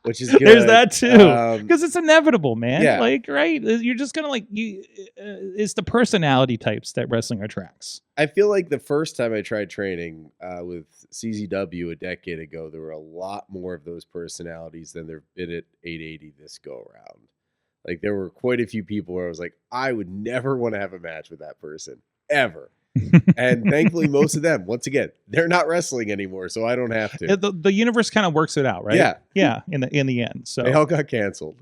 Which is good. There's that too, because it's inevitable, man. Yeah. Like, right? You're just gonna it's the personality types that wrestling attracts. I feel like the first time I tried training with CZW a decade ago, there were a lot more of those personalities than there've been at 880 this go around. Like, there were quite a few people where I was like, I would never want to have a match with that person ever. And thankfully, most of them, once again, they're not wrestling anymore, so I don't have to. The universe kind of works it out, right? Yeah. In the end, so they all got canceled.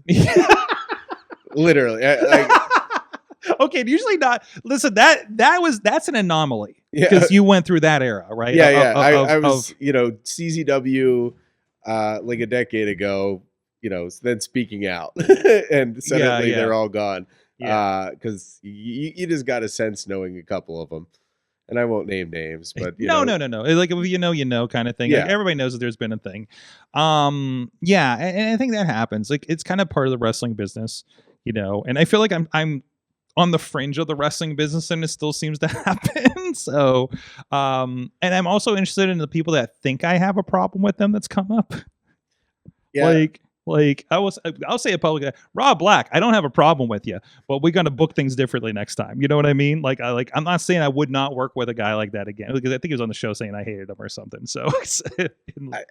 Literally. Okay, usually not. Listen, that's an anomaly because you went through that era, right? I was CZW like a decade ago. Then speaking out, and suddenly they're all gone. Because you just got a sense knowing a couple of them. And I won't name names, but no. Like, if kind of thing. Yeah. Like, everybody knows that there's been a thing. And I think that happens. Like, it's kind of part of the wrestling business, And I feel like I'm on the fringe of the wrestling business, and it still seems to happen. So, and I'm also interested in the people that think I have a problem with them that's come up. Yeah. Like I'll say it publicly. Rob Black, I don't have a problem with you, but we're gonna book things differently next time. You know what I mean? I'm not saying I would not work with a guy like that again, because I think he was on the show saying I hated him or something. So I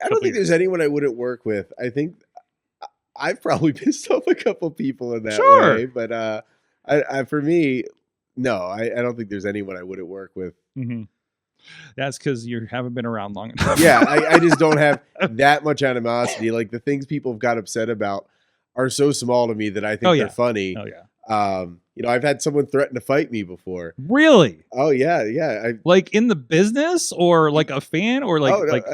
don't think there's anyone I wouldn't work with. I think I've probably pissed off a couple people in that way, but for me, No, I don't think there's anyone I wouldn't work with. Mm-hmm. That's because you haven't been around long enough. Yeah, I just don't have that much animosity. Like the things people have got upset about are so small to me that I think they're funny. Oh yeah. I've had someone threaten to fight me before. Really? Oh yeah. Like in the business, or like a fan, or like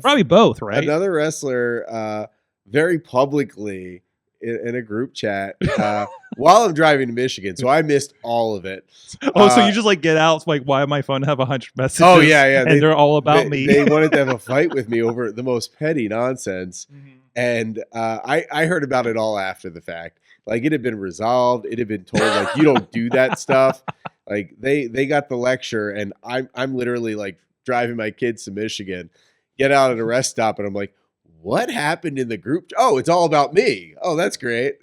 probably both, right? Another wrestler, very publicly in a group chat while I'm driving to Michigan, so I missed all of it. So you just like get out, like, why my phone have 100 messages? Oh yeah, and they're all about me. They wanted to have a fight with me over the most petty nonsense, and I heard about it all after the fact. Like it had been resolved. It had been told like you don't do that stuff. Like they got the lecture, and I'm literally like driving my kids to Michigan, get out at a rest stop, and I'm like, what happened in the group? Oh, it's all about me. Oh, that's great.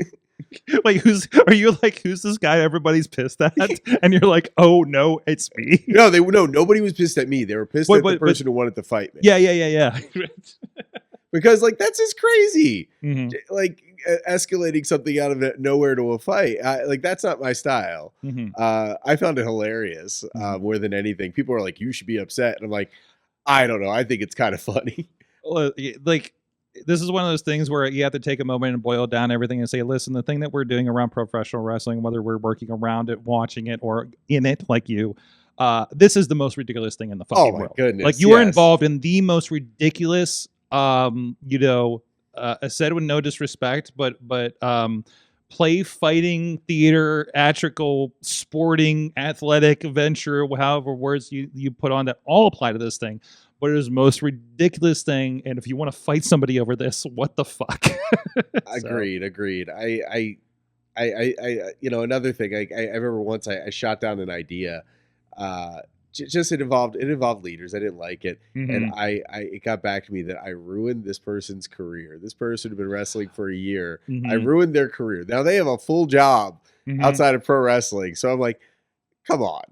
Like, who's this guy everybody's pissed at? And you're like, oh no, it's me. No, nobody was pissed at me. They were pissed at the person who wanted to fight me. Yeah. Because like that's just crazy. Mm-hmm. Like escalating something out of nowhere to a fight. Like that's not my style. Mm-hmm. I found it hilarious more than anything. People are like, you should be upset. And I'm like, I don't know. I think it's kind of funny. Like, this is one of those things where you have to take a moment and boil down everything and say, listen, the thing that we're doing around professional wrestling, whether we're working around it, watching it, or in it, like you, this is the most ridiculous thing in the fucking world. Goodness, like you are involved in the most ridiculous, said with no disrespect, but play, fighting, theater, theatrical, sporting, athletic venture, however words you put on that all apply to this thing. But it is the most ridiculous thing, and if you want to fight somebody over this, what the fuck? Agreed. I another thing. I remember once I shot down an idea. It involved leaders. I didn't like it, and it got back to me that I ruined this person's career. This person had been wrestling for a year. I ruined their career. Now they have a full job outside of pro wrestling. So I'm like, come on.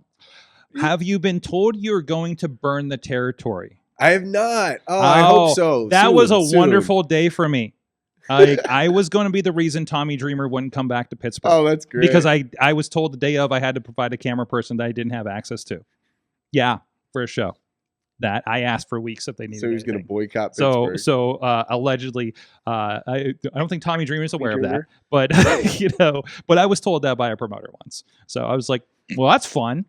Have you been told you're going to burn the territory? I have not. Oh, I hope so. That was a wonderful day for me. I was going to be the reason Tommy Dreamer wouldn't come back to Pittsburgh. Oh, that's great. Because I was told the day of I had to provide a camera person that I didn't have access to. Yeah, for a show that I asked for weeks if they needed. So he was going to boycott Pittsburgh. Pittsburgh. So allegedly, I don't think Tommy Dreamer is aware of that, but but I was told that by a promoter once. So I was like, well, that's fun.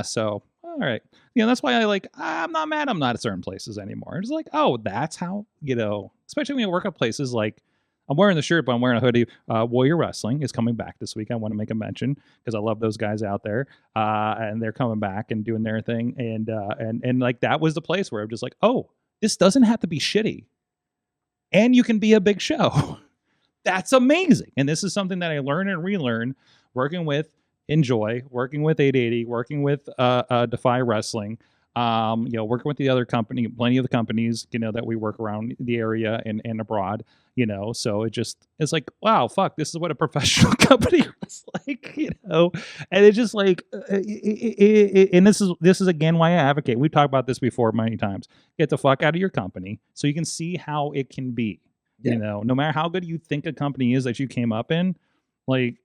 So all right, that's why I'm not mad. I'm not at certain places anymore. It's like, oh, that's how especially when you work at places like. I'm wearing the shirt, but I'm wearing a hoodie. Warrior Wrestling is coming back this week. I want to make a mention because I love those guys out there, and they're coming back and doing their thing. And like that was the place where I'm just like, oh, this doesn't have to be shitty, and you can be a big show. That's amazing. And this is something that I learn and relearn working with Enjoy, working with 880, working with Defy Wrestling. Working with the other company, plenty of the companies, that we work around the area and abroad, so it's like, wow, fuck, this is what a professional company was like, and it's just like, and this is again why I advocate. We've talked about this before many times. Get the fuck out of your company so you can see how it can be, no matter how good you think a company is that you came up in, like,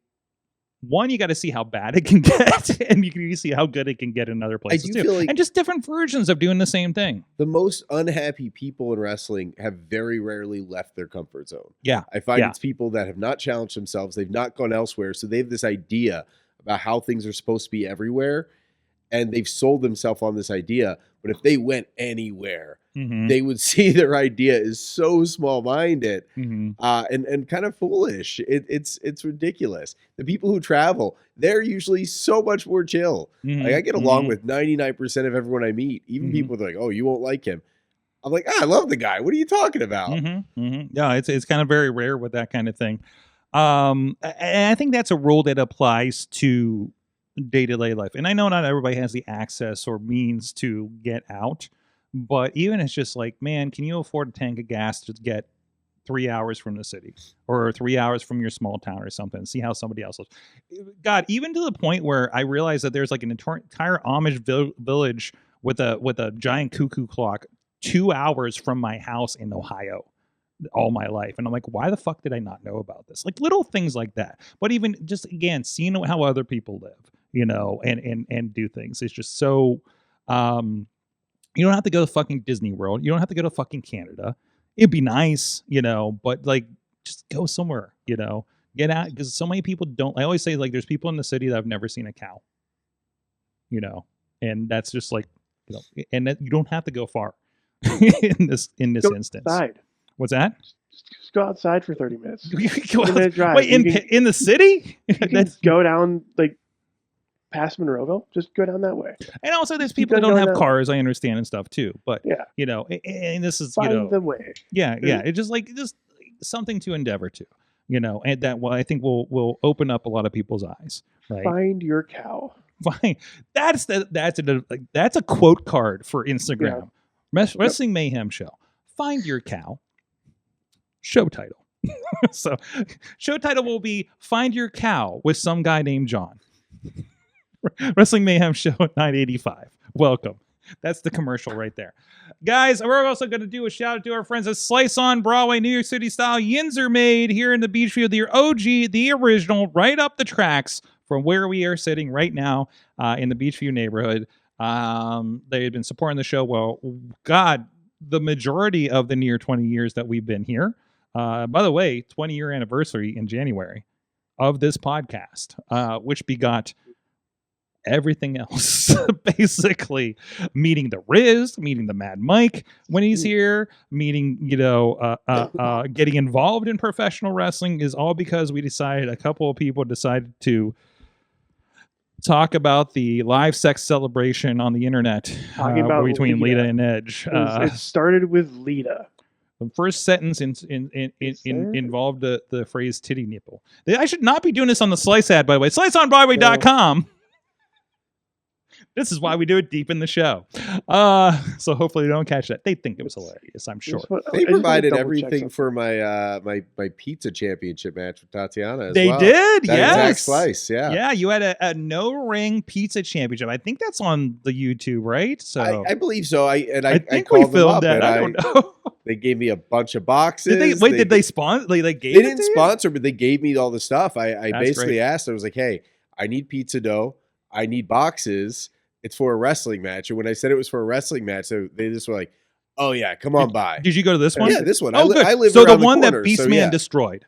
one, you got to see how bad it can get, and you can see how good it can get in other places too. Like and just different versions of doing the same thing. The most unhappy people in wrestling have very rarely left their comfort zone. Yeah. I find it's people that have not challenged themselves. They've not gone elsewhere. So they have this idea about how things are supposed to be everywhere, and they've sold themselves on this idea. But if they went anywhere, they would see their idea is so small-minded and kind of foolish. It's ridiculous. The people who travel, they're usually so much more chill. Like I get along with 99% of everyone I meet. Even people that are like, oh, you won't like him. I'm like, I love the guy. What are you talking about? Yeah, it's kind of very rare with that kind of thing. And I think that's a rule that applies to day-to-day life. And I know not everybody has the access or means to get out, but even it's just like, man, can you afford a tank of gas to get 3 hours from the city or 3 hours from your small town or something? See how somebody else lives. God, even to the point where I realized that there's like an entire Amish village with a giant cuckoo clock 2 hours from my house in Ohio all my life. And I'm like, why the fuck did I not know about this? Like little things like that. But even just, again, seeing how other people live. and do things. It's just so, you don't have to go to fucking Disney World. You don't have to go to fucking Canada. It'd be nice, but like, just go somewhere, get out. Because so many people don't, I always say, like, there's people in the city that have never seen a cow, and that's just like, and that you don't have to go far in this Go instance. outside. What's that? Just go outside for 30 minutes. Go 30-minute drive. Wait, in the city? You can go down like past Monroeville. Just go down that way. And also, there's Keep people that on don't going have down. cars. I understand and stuff too. But Yeah. and this is Find the way. yeah. It's just something to endeavor to, and that I think will open up a lot of people's eyes. Right. Find your cow. Fine. That's a quote card for Instagram. Wrestling Mayhem Show. Find your cow. Show title. So show title will be Find Your Cow with some guy named John. Wrestling Mayhem Show 985. Welcome. That's the commercial right there. Guys, we're also going to do a shout out to our friends at Slice on Broadway, New York City style. Yins are made here in the Beachview, the OG, the original, right up the tracks from where we are sitting right now in the Beachview neighborhood. They've been supporting the show. Well, God, the majority of the near 20 years that we've been here. By the way, 20-year anniversary in January of this podcast, which begot everything else. Basically, meeting the Rizz, meeting the Mad Mike when he's here, meeting, getting involved in professional wrestling is all because a couple of people decided to talk about the live sex celebration on the internet between Lita and Edge. It started with Lita. The first sentence involved the phrase titty nipple. I should not be doing this on the Slice ad, by the way. SliceOnBroadway.com. This is why we do it deep in the show. So hopefully they don't catch that. They think it was hilarious, I'm sure. They provided everything for my my pizza championship match with Tatiana as they well. did, That yes. exact slice, yeah. Yeah, you had a no-ring pizza championship. I think that's on the YouTube, right? So I believe so. I think called we them up filmed that. and I don't know. They gave me a bunch of boxes. Did they sponsor? They gave They it didn't to you? sponsor, but they gave me all the stuff. I That's basically great. asked. I was like, "Hey, I need pizza dough. I need boxes. It's for a wrestling match." And when I said it was for a wrestling match, they just were like, "Oh yeah, come on by." Did you go to this one? Yeah, this one. Oh, good. I live so the around one corner, that Beastman yeah. destroyed.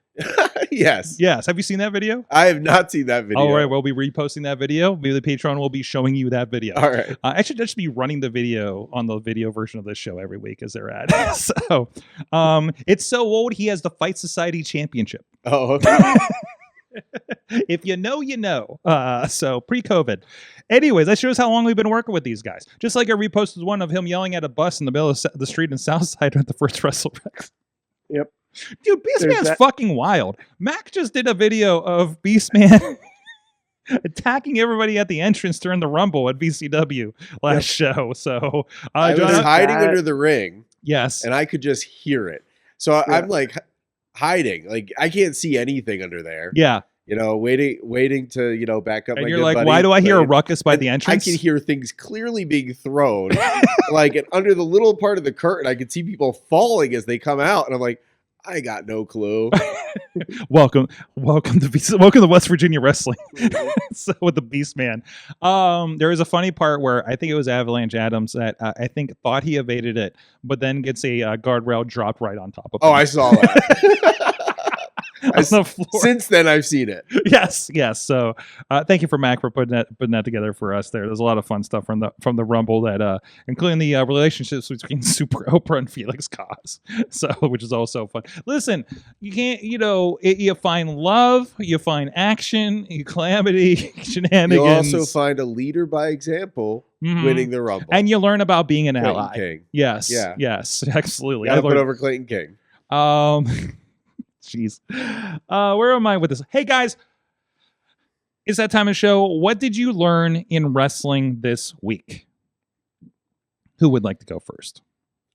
Yes. Yes. Have you seen that video? I have not seen that video. All right, we'll be reposting that video. Maybe the Patreon will be showing you that video. All right. I should just be running the video on the video version of this show every week as they're at. So, it's so old. He has the Fight Society Championship. Oh, okay. If you know, you know. So pre-COVID. Anyways, that shows how long we've been working with these guys. Just like I reposted one of him yelling at a bus in the middle of the street in Southside at the first WrestleRex. Yep. Dude, Beastman's fucking wild. Mac just did a video of Beastman attacking everybody at the entrance during the Rumble at VCW last show. So I was hiding under the ring. Yes. And I could just hear it. So I'm like hiding. Like I can't see anything under there. Yeah. Waiting to, back up. And my you're good like, buddy, why do I hear a and ruckus by the entrance? I can hear things clearly being thrown. Like and under the little part of the curtain, I could see people falling as they come out. And I'm like, I got no clue. welcome to West Virginia Wrestling. So with the Beast Man, there is a funny part where I think it was Avalanche Adams that I think thought he evaded it, but then gets a guardrail dropped right on top of him. Oh, I saw that. On the floor. Since then, I've seen it. Yes. So thank you for Mac for putting that together for us. There's a lot of fun stuff from the Rumble that including the relationships between Super Oprah and Felix Cause. So which is also fun. Listen, you can't you find love, you find action, calamity, shenanigans. You'll also find a leader by example winning the Rumble, and you learn about being an Clayton ally. King. Yes. Yeah. Yes. Absolutely. Gotta put over Clayton King. Jeez. Where am I with this? Hey, guys. It's that time of show. What did you learn in wrestling this week? Who would like to go first?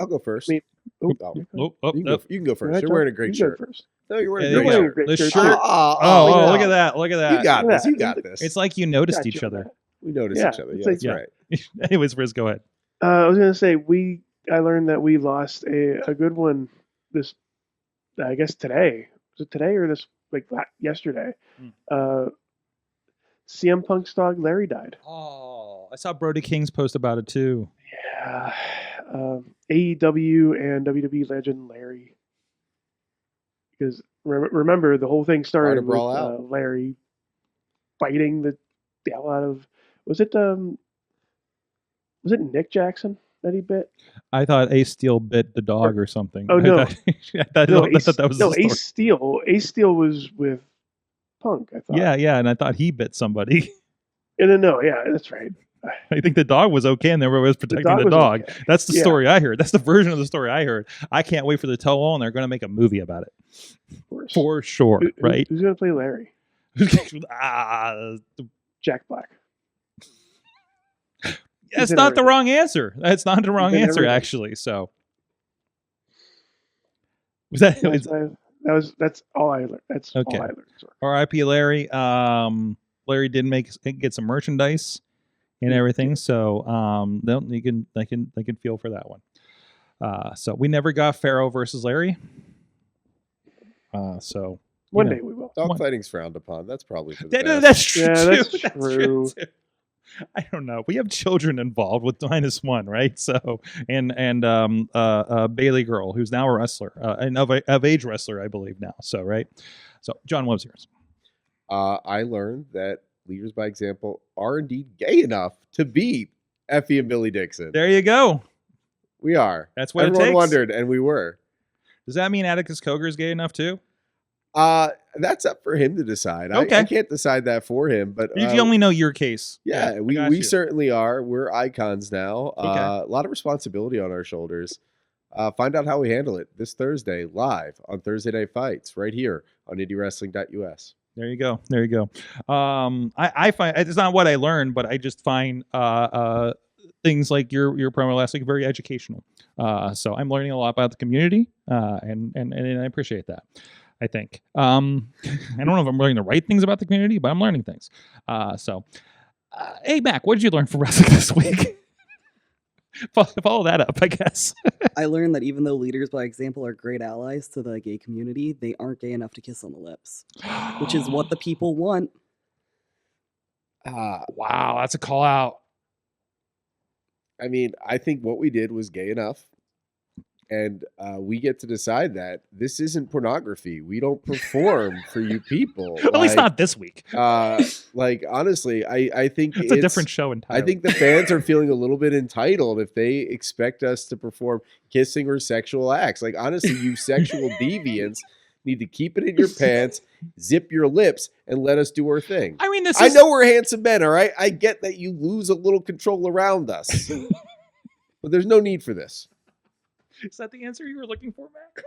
I'll go first. Me. You can go first. You're wearing a great shirt. No, you're wearing Yeah, a great there you shirt. go. The shirt. shirt. Oh, Look at that. Look at that. You got this. You got this. It's like you noticed Got each you. other. We noticed Yeah, each other. it's Yeah, like- that's right. Anyways, Rizz, go ahead. I was gonna say I learned that we lost a good one this, I guess today. Was it today or this yesterday? CM Punk's dog Larry died. Oh, I saw Brody King's post about it too. Yeah. AEW and WWE legend Larry. Because remember, the whole thing started with brawl out. Larry biting the hell out of. Was it Nick Jackson that he bit? I thought Ace Steel bit the dog or something. Oh, no. I thought that was the story. Ace Steel was with Punk, I thought. Yeah, and I thought he bit somebody. No, yeah, that's right. I think the dog was okay and everybody was protecting the was dog. okay. That's the story I heard. That's the version of the story I heard. I can't wait for the tell-all, and they're going to make a movie about it. Of course. For sure, right? Who's going to play Larry? The Jack Black. That's not the wrong answer. That's not the wrong answer, everything. actually. So was that? That's all I learned. That's Okay. all I learned. Sorry. R.I.P. Larry. Larry did get some merchandise and everything, so they can feel for that one. So we never got Pharaoh versus Larry. So One day we will. Dog fighting's frowned upon. That's probably for the best. that's true. Yeah, too. that's That's true. too. I don't know. We have children involved with -1, right? So and Bailey girl, who's now a wrestler, and of age wrestler, I believe now. So right. So John, what was yours? I learned that leaders by example are indeed gay enough to beat Effy and Billy Dixon. There you go. We are. That's what everyone it takes. wondered, and we were. Does that mean Atticus Cogar is gay enough too? That's up for him to decide. Okay. I can't decide that for him, but You only know your case. yeah, I we got you. certainly are. We're icons now. Okay. A lot of responsibility on our shoulders. Find out how we handle it this Thursday live on Thursday Night Fights right here on IndieWrestling.us. There you go. There you go. I find it's not what I learned, but I just find things like your promo last week very educational. So I'm learning a lot about the community, and I appreciate that. I think. I don't know if I'm learning the right things about the community, but I'm learning things. Hey Mac, what did you learn from wrestling this week? Follow that up, I guess. I learned that even though leaders by example are great allies to the gay community, they aren't gay enough to kiss on the lips, which is what the people want. Wow, that's a call out. I mean, I think what we did was gay enough. And we get to decide that this isn't pornography. We don't perform for you people. At least not this week. Honestly, I think it's a different show entirely. I think the fans are feeling a little bit entitled if they expect us to perform kissing or sexual acts. Like, honestly, you sexual deviants need to keep it in your pants, zip your lips, and let us do our thing. I mean, I know we're handsome men, all right? I get that you lose a little control around us. But there's no need for this. Is that the answer you were looking for, Mac?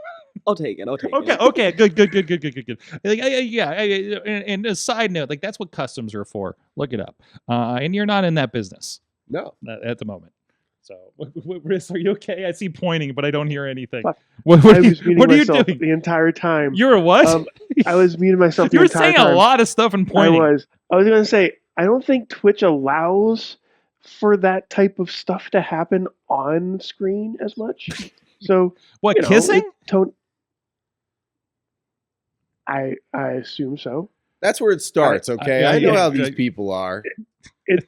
I'll take it. Okay, good. Like, and a side note, like that's what customs are for. Look it up. And you're not in that business. No. At the moment. So, Rizz, are you okay? I see pointing, but I don't hear anything. Fuck. What I are was you muting myself doing? the entire time. You're a what? I was muting myself the You were entire saying time. a lot of stuff and pointing. I was going to say, I don't think Twitch allows for that type of stuff to happen on screen as much. So what, kissing? I assume so. That's where it starts, okay? I know how these people are.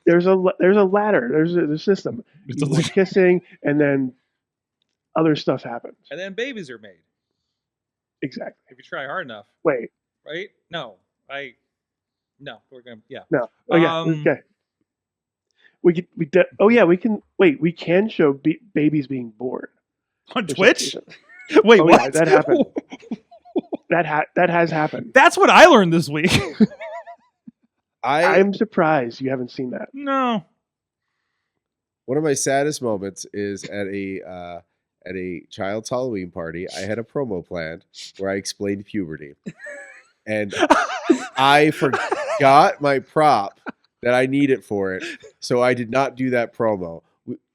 There's a ladder. There's a system. You're kissing, and then other stuff happens. And then babies are made. Exactly. If you try hard enough. Wait. Right? No. We're gonna. Yeah. No. Okay. We can. Wait. We can show babies being born on Twitch. Wait, what? Yeah, that happened. that has happened. That's what I learned this week. I'm surprised you haven't seen that. No. One of my saddest moments is at a child's Halloween party. I had a promo planned where I explained puberty, and I forgot my prop that I needed for it, so I did not do that promo.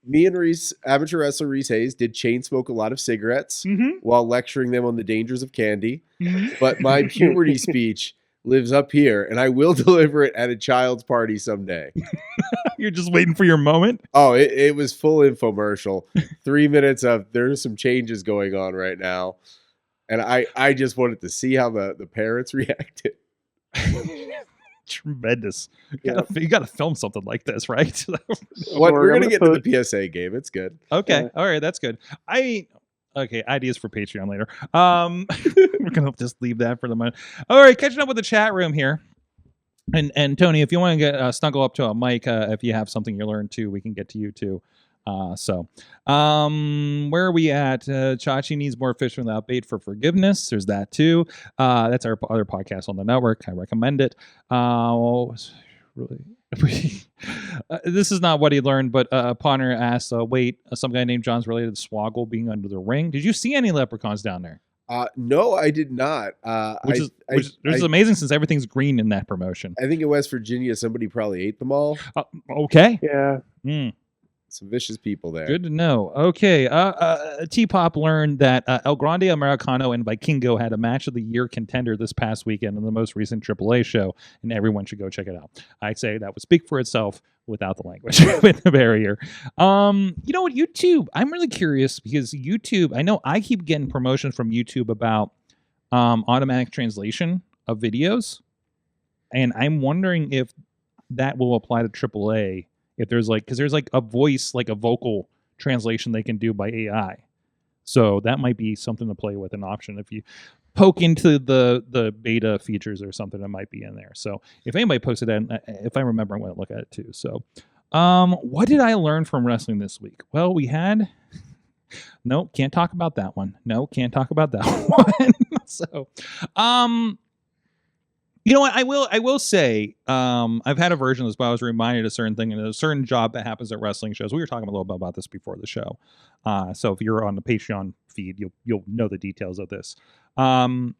Me and Rizz, amateur wrestler Rizz Hayes, did chain smoke a lot of cigarettes while lecturing them on the dangers of candy. But my puberty speech lives up here, and I will deliver it at a child's party someday. You're just waiting for your moment? Oh, it was full infomercial. 3 minutes of there's some changes going on right now. And I just wanted to see how the parents reacted. Tremendous. You gotta film something like this, right? What we're I'm gonna get gonna to the PSA game. It's good. Okay. Yeah. All right. That's good. Okay. Ideas for Patreon later. We're going to just leave that for the moment. All right. Catching up with the chat room here. And Tony, if you want to get snuggle up to a mic, if you have something you learned too, we can get to you too. Where are we at? Chachi needs more fish without bait for forgiveness. There's that too. That's our other podcast on the network. I recommend it. This is not what he learned, but Pawner asked, wait, some guy named John's related to Swoggle being under the ring. Did you see any leprechauns down there? No, I did not. Which is amazing since everything's green in that promotion. I think in West Virginia, somebody probably ate them all. Okay. Yeah. Some vicious people there. Good to know. Okay. T-Pop learned that El Grande Americano and Vikingo had a match of the year contender this past weekend in the most recent AAA show, and everyone should go check it out. I'd say that would speak for itself without the language, with the barrier. You know what? YouTube, I'm really curious because YouTube, I know I keep getting promotions from YouTube about automatic translation of videos, and I'm wondering if that will apply to AAA. If there's because there's a voice, a vocal translation they can do by AI. So that might be something to play with, an option. If you poke into the beta features or something that might be in there. So if anybody posted that, if I remember, I'm going to look at it too. So what did I learn from wrestling this week? Well, we had... Nope, can't talk about that one. No, can't talk about that one. So, you know what? I will say, I've had a version of this, but I was reminded of a certain thing, and a certain job that happens at wrestling shows. We were talking a little bit about this before the show. So if you're on the Patreon feed, you'll know the details of this. I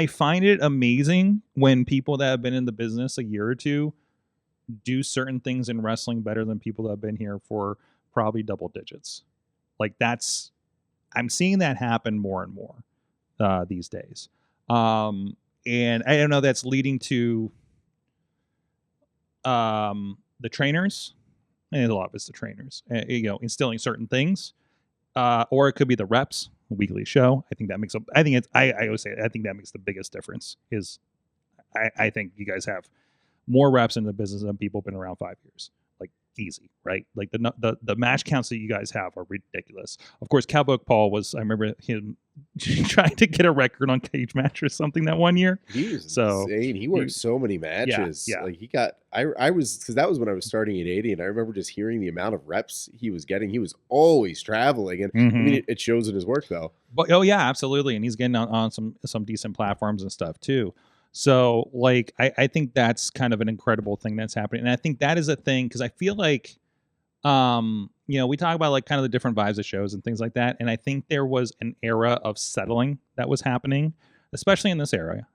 find it amazing when people that have been in the business a year or two do certain things in wrestling better than people that have been here for probably double digits. I'm seeing that happen more and more these days. And I don't know, that's leading to the trainers, and a lot of it's the trainers, instilling certain things, or it could be the reps, a weekly show. I think that makes I always say, I think that makes the biggest difference. Is I think you guys have more reps in the business than people been around 5 years. Easy, right? The match counts that you guys have are ridiculous. Of course, Cowboy Paul I remember him trying to get a record on Cage Match or something that one year. He was insane. He worked so many matches. Yeah. I was, because that was when I was starting at 80, and I remember just hearing the amount of reps he was getting. He was always traveling, and I mean, it shows in his work though. But yeah, absolutely, and he's getting on some decent platforms and stuff too. So, I think that's kind of an incredible thing that's happening. And I think that is a thing, because I feel we talk about kind of the different vibes of shows and things like that. And I think there was an era of settling that was happening, especially in this area.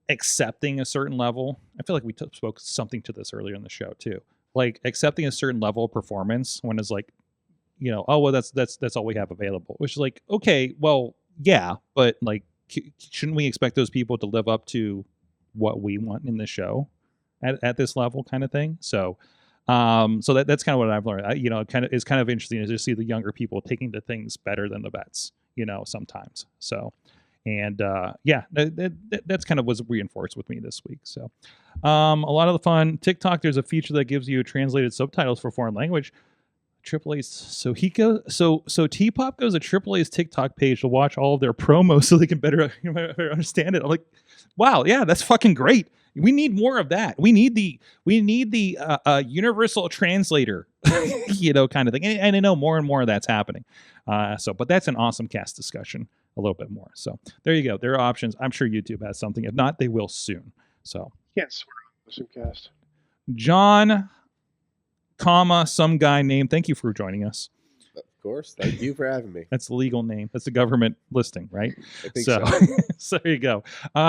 Accepting a certain level. I feel like we spoke something to this earlier in the show too. Accepting a certain level of performance when it's oh, well, that's all we have available. Which is okay, well, yeah, but shouldn't we expect those people to live up to what we want in the show at this level, kind of thing? So that's kind of what I've learned. It's kind of interesting to see the younger people taking the things better than the vets, sometimes. So, and that's kind of was reinforced with me this week. So, a lot of the fun TikTok. There's a feature that gives you translated subtitles for foreign language. AAA's so T-Pop goes to AAA's TikTok page to watch all of their promos so they can better understand it. I'm wow, yeah, that's fucking great. We need more of that. We need the universal translator, kind of thing. And I know more and more of that's happening. But that's an awesome cast discussion a little bit more. So there you go. There are options. I'm sure YouTube has something. If not, they will soon. So Can't swear on awesome cast. John, some guy named. Thank you for joining us. Of course. Thank you for having me. That's the legal name. That's the government listing, right? I think so. So there you go.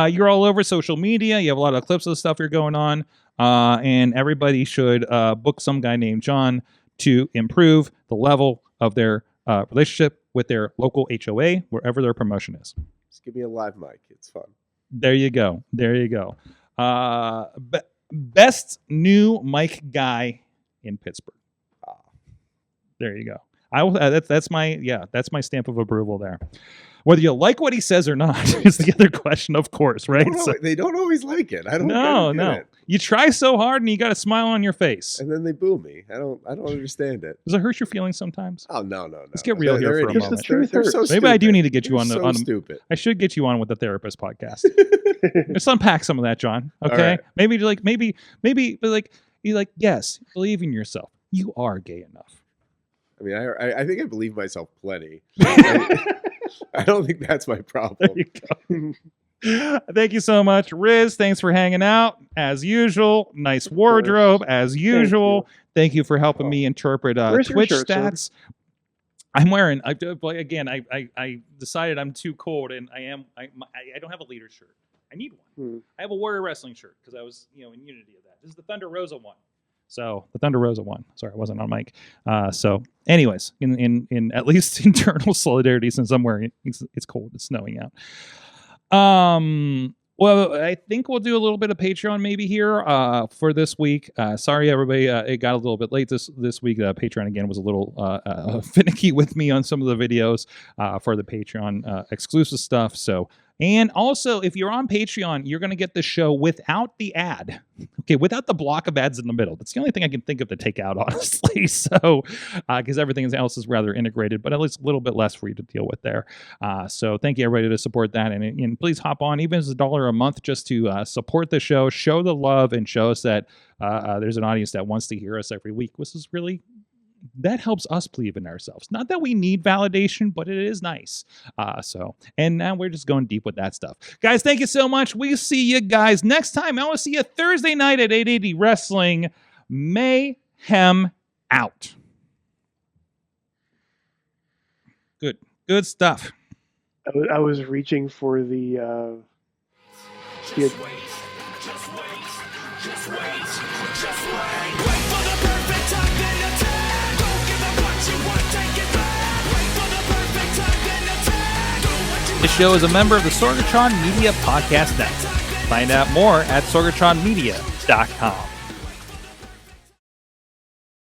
You're all over social media. You have a lot of clips of the stuff you're going on. And everybody should book some guy named John to improve the level of their relationship with their local HOA, wherever their promotion is. Just give me a live mic. It's fun. There you go. Best new mic guy in Pittsburgh. There you go. That's my stamp of approval there. Whether you like what he says or not is the other question, of course, right? They don't always like it. I don't. No. It. You try so hard, and you got a smile on your face, and then they boo me. I don't understand it. Does it hurt your feelings sometimes? Oh no. Let's get real here for a moment. They're so Maybe I do need to get you on so on. Stupid. I should get you on with the therapist podcast. Let's unpack some of that, John. Okay, right. maybe yes, believe in yourself. You are gay enough. I mean, I think I believe myself plenty. I don't think that's my problem. There you go. Thank you so much, Rizz. Thanks for hanging out as usual. Nice wardrobe as usual. Thank you for helping me interpret Twitch stats. I'm wearing. I decided I'm too cold, and I don't have a leader shirt. I need one. I have a Warrior Wrestling shirt because I was in unity of that. This is the Thunder Rosa one. So the Thunder Rosa one. Sorry, I wasn't on mic. So, anyways, in at least internal solidarity, since I'm wearing it, it's cold, it's snowing out. Well, I think we'll do a little bit of Patreon maybe here for this week. Sorry, everybody, it got a little bit late this week. Patreon again was a little finicky with me on some of the videos for the Patreon exclusive stuff. So. And also, if you're on Patreon, you're going to get the show without the ad. Okay, without the block of ads in the middle. That's the only thing I can think of to take out, honestly. So, because everything else is rather integrated, but at least a little bit less for you to deal with there. So thank you, everybody, to support that. And please hop on, even if it's $1 a month, just to support the show, show the love, and show us that there's an audience that wants to hear us every week. This is really... that helps us believe in ourselves. Not that we need validation, but it is nice. And now we're just going deep with that stuff. Guys, thank you so much. We'll see you guys next time. I want to see you Thursday night at 880 Wrestling. Mayhem out. Good stuff. I was reaching for the Just wait. Wait for the perfect time, then attack. Don't give up what you want, take it back. Wait for the perfect time, then attack. Do what you This show is a member of the Sorgatron Media Podcast Network. Find out more at sorgatronmedia.com.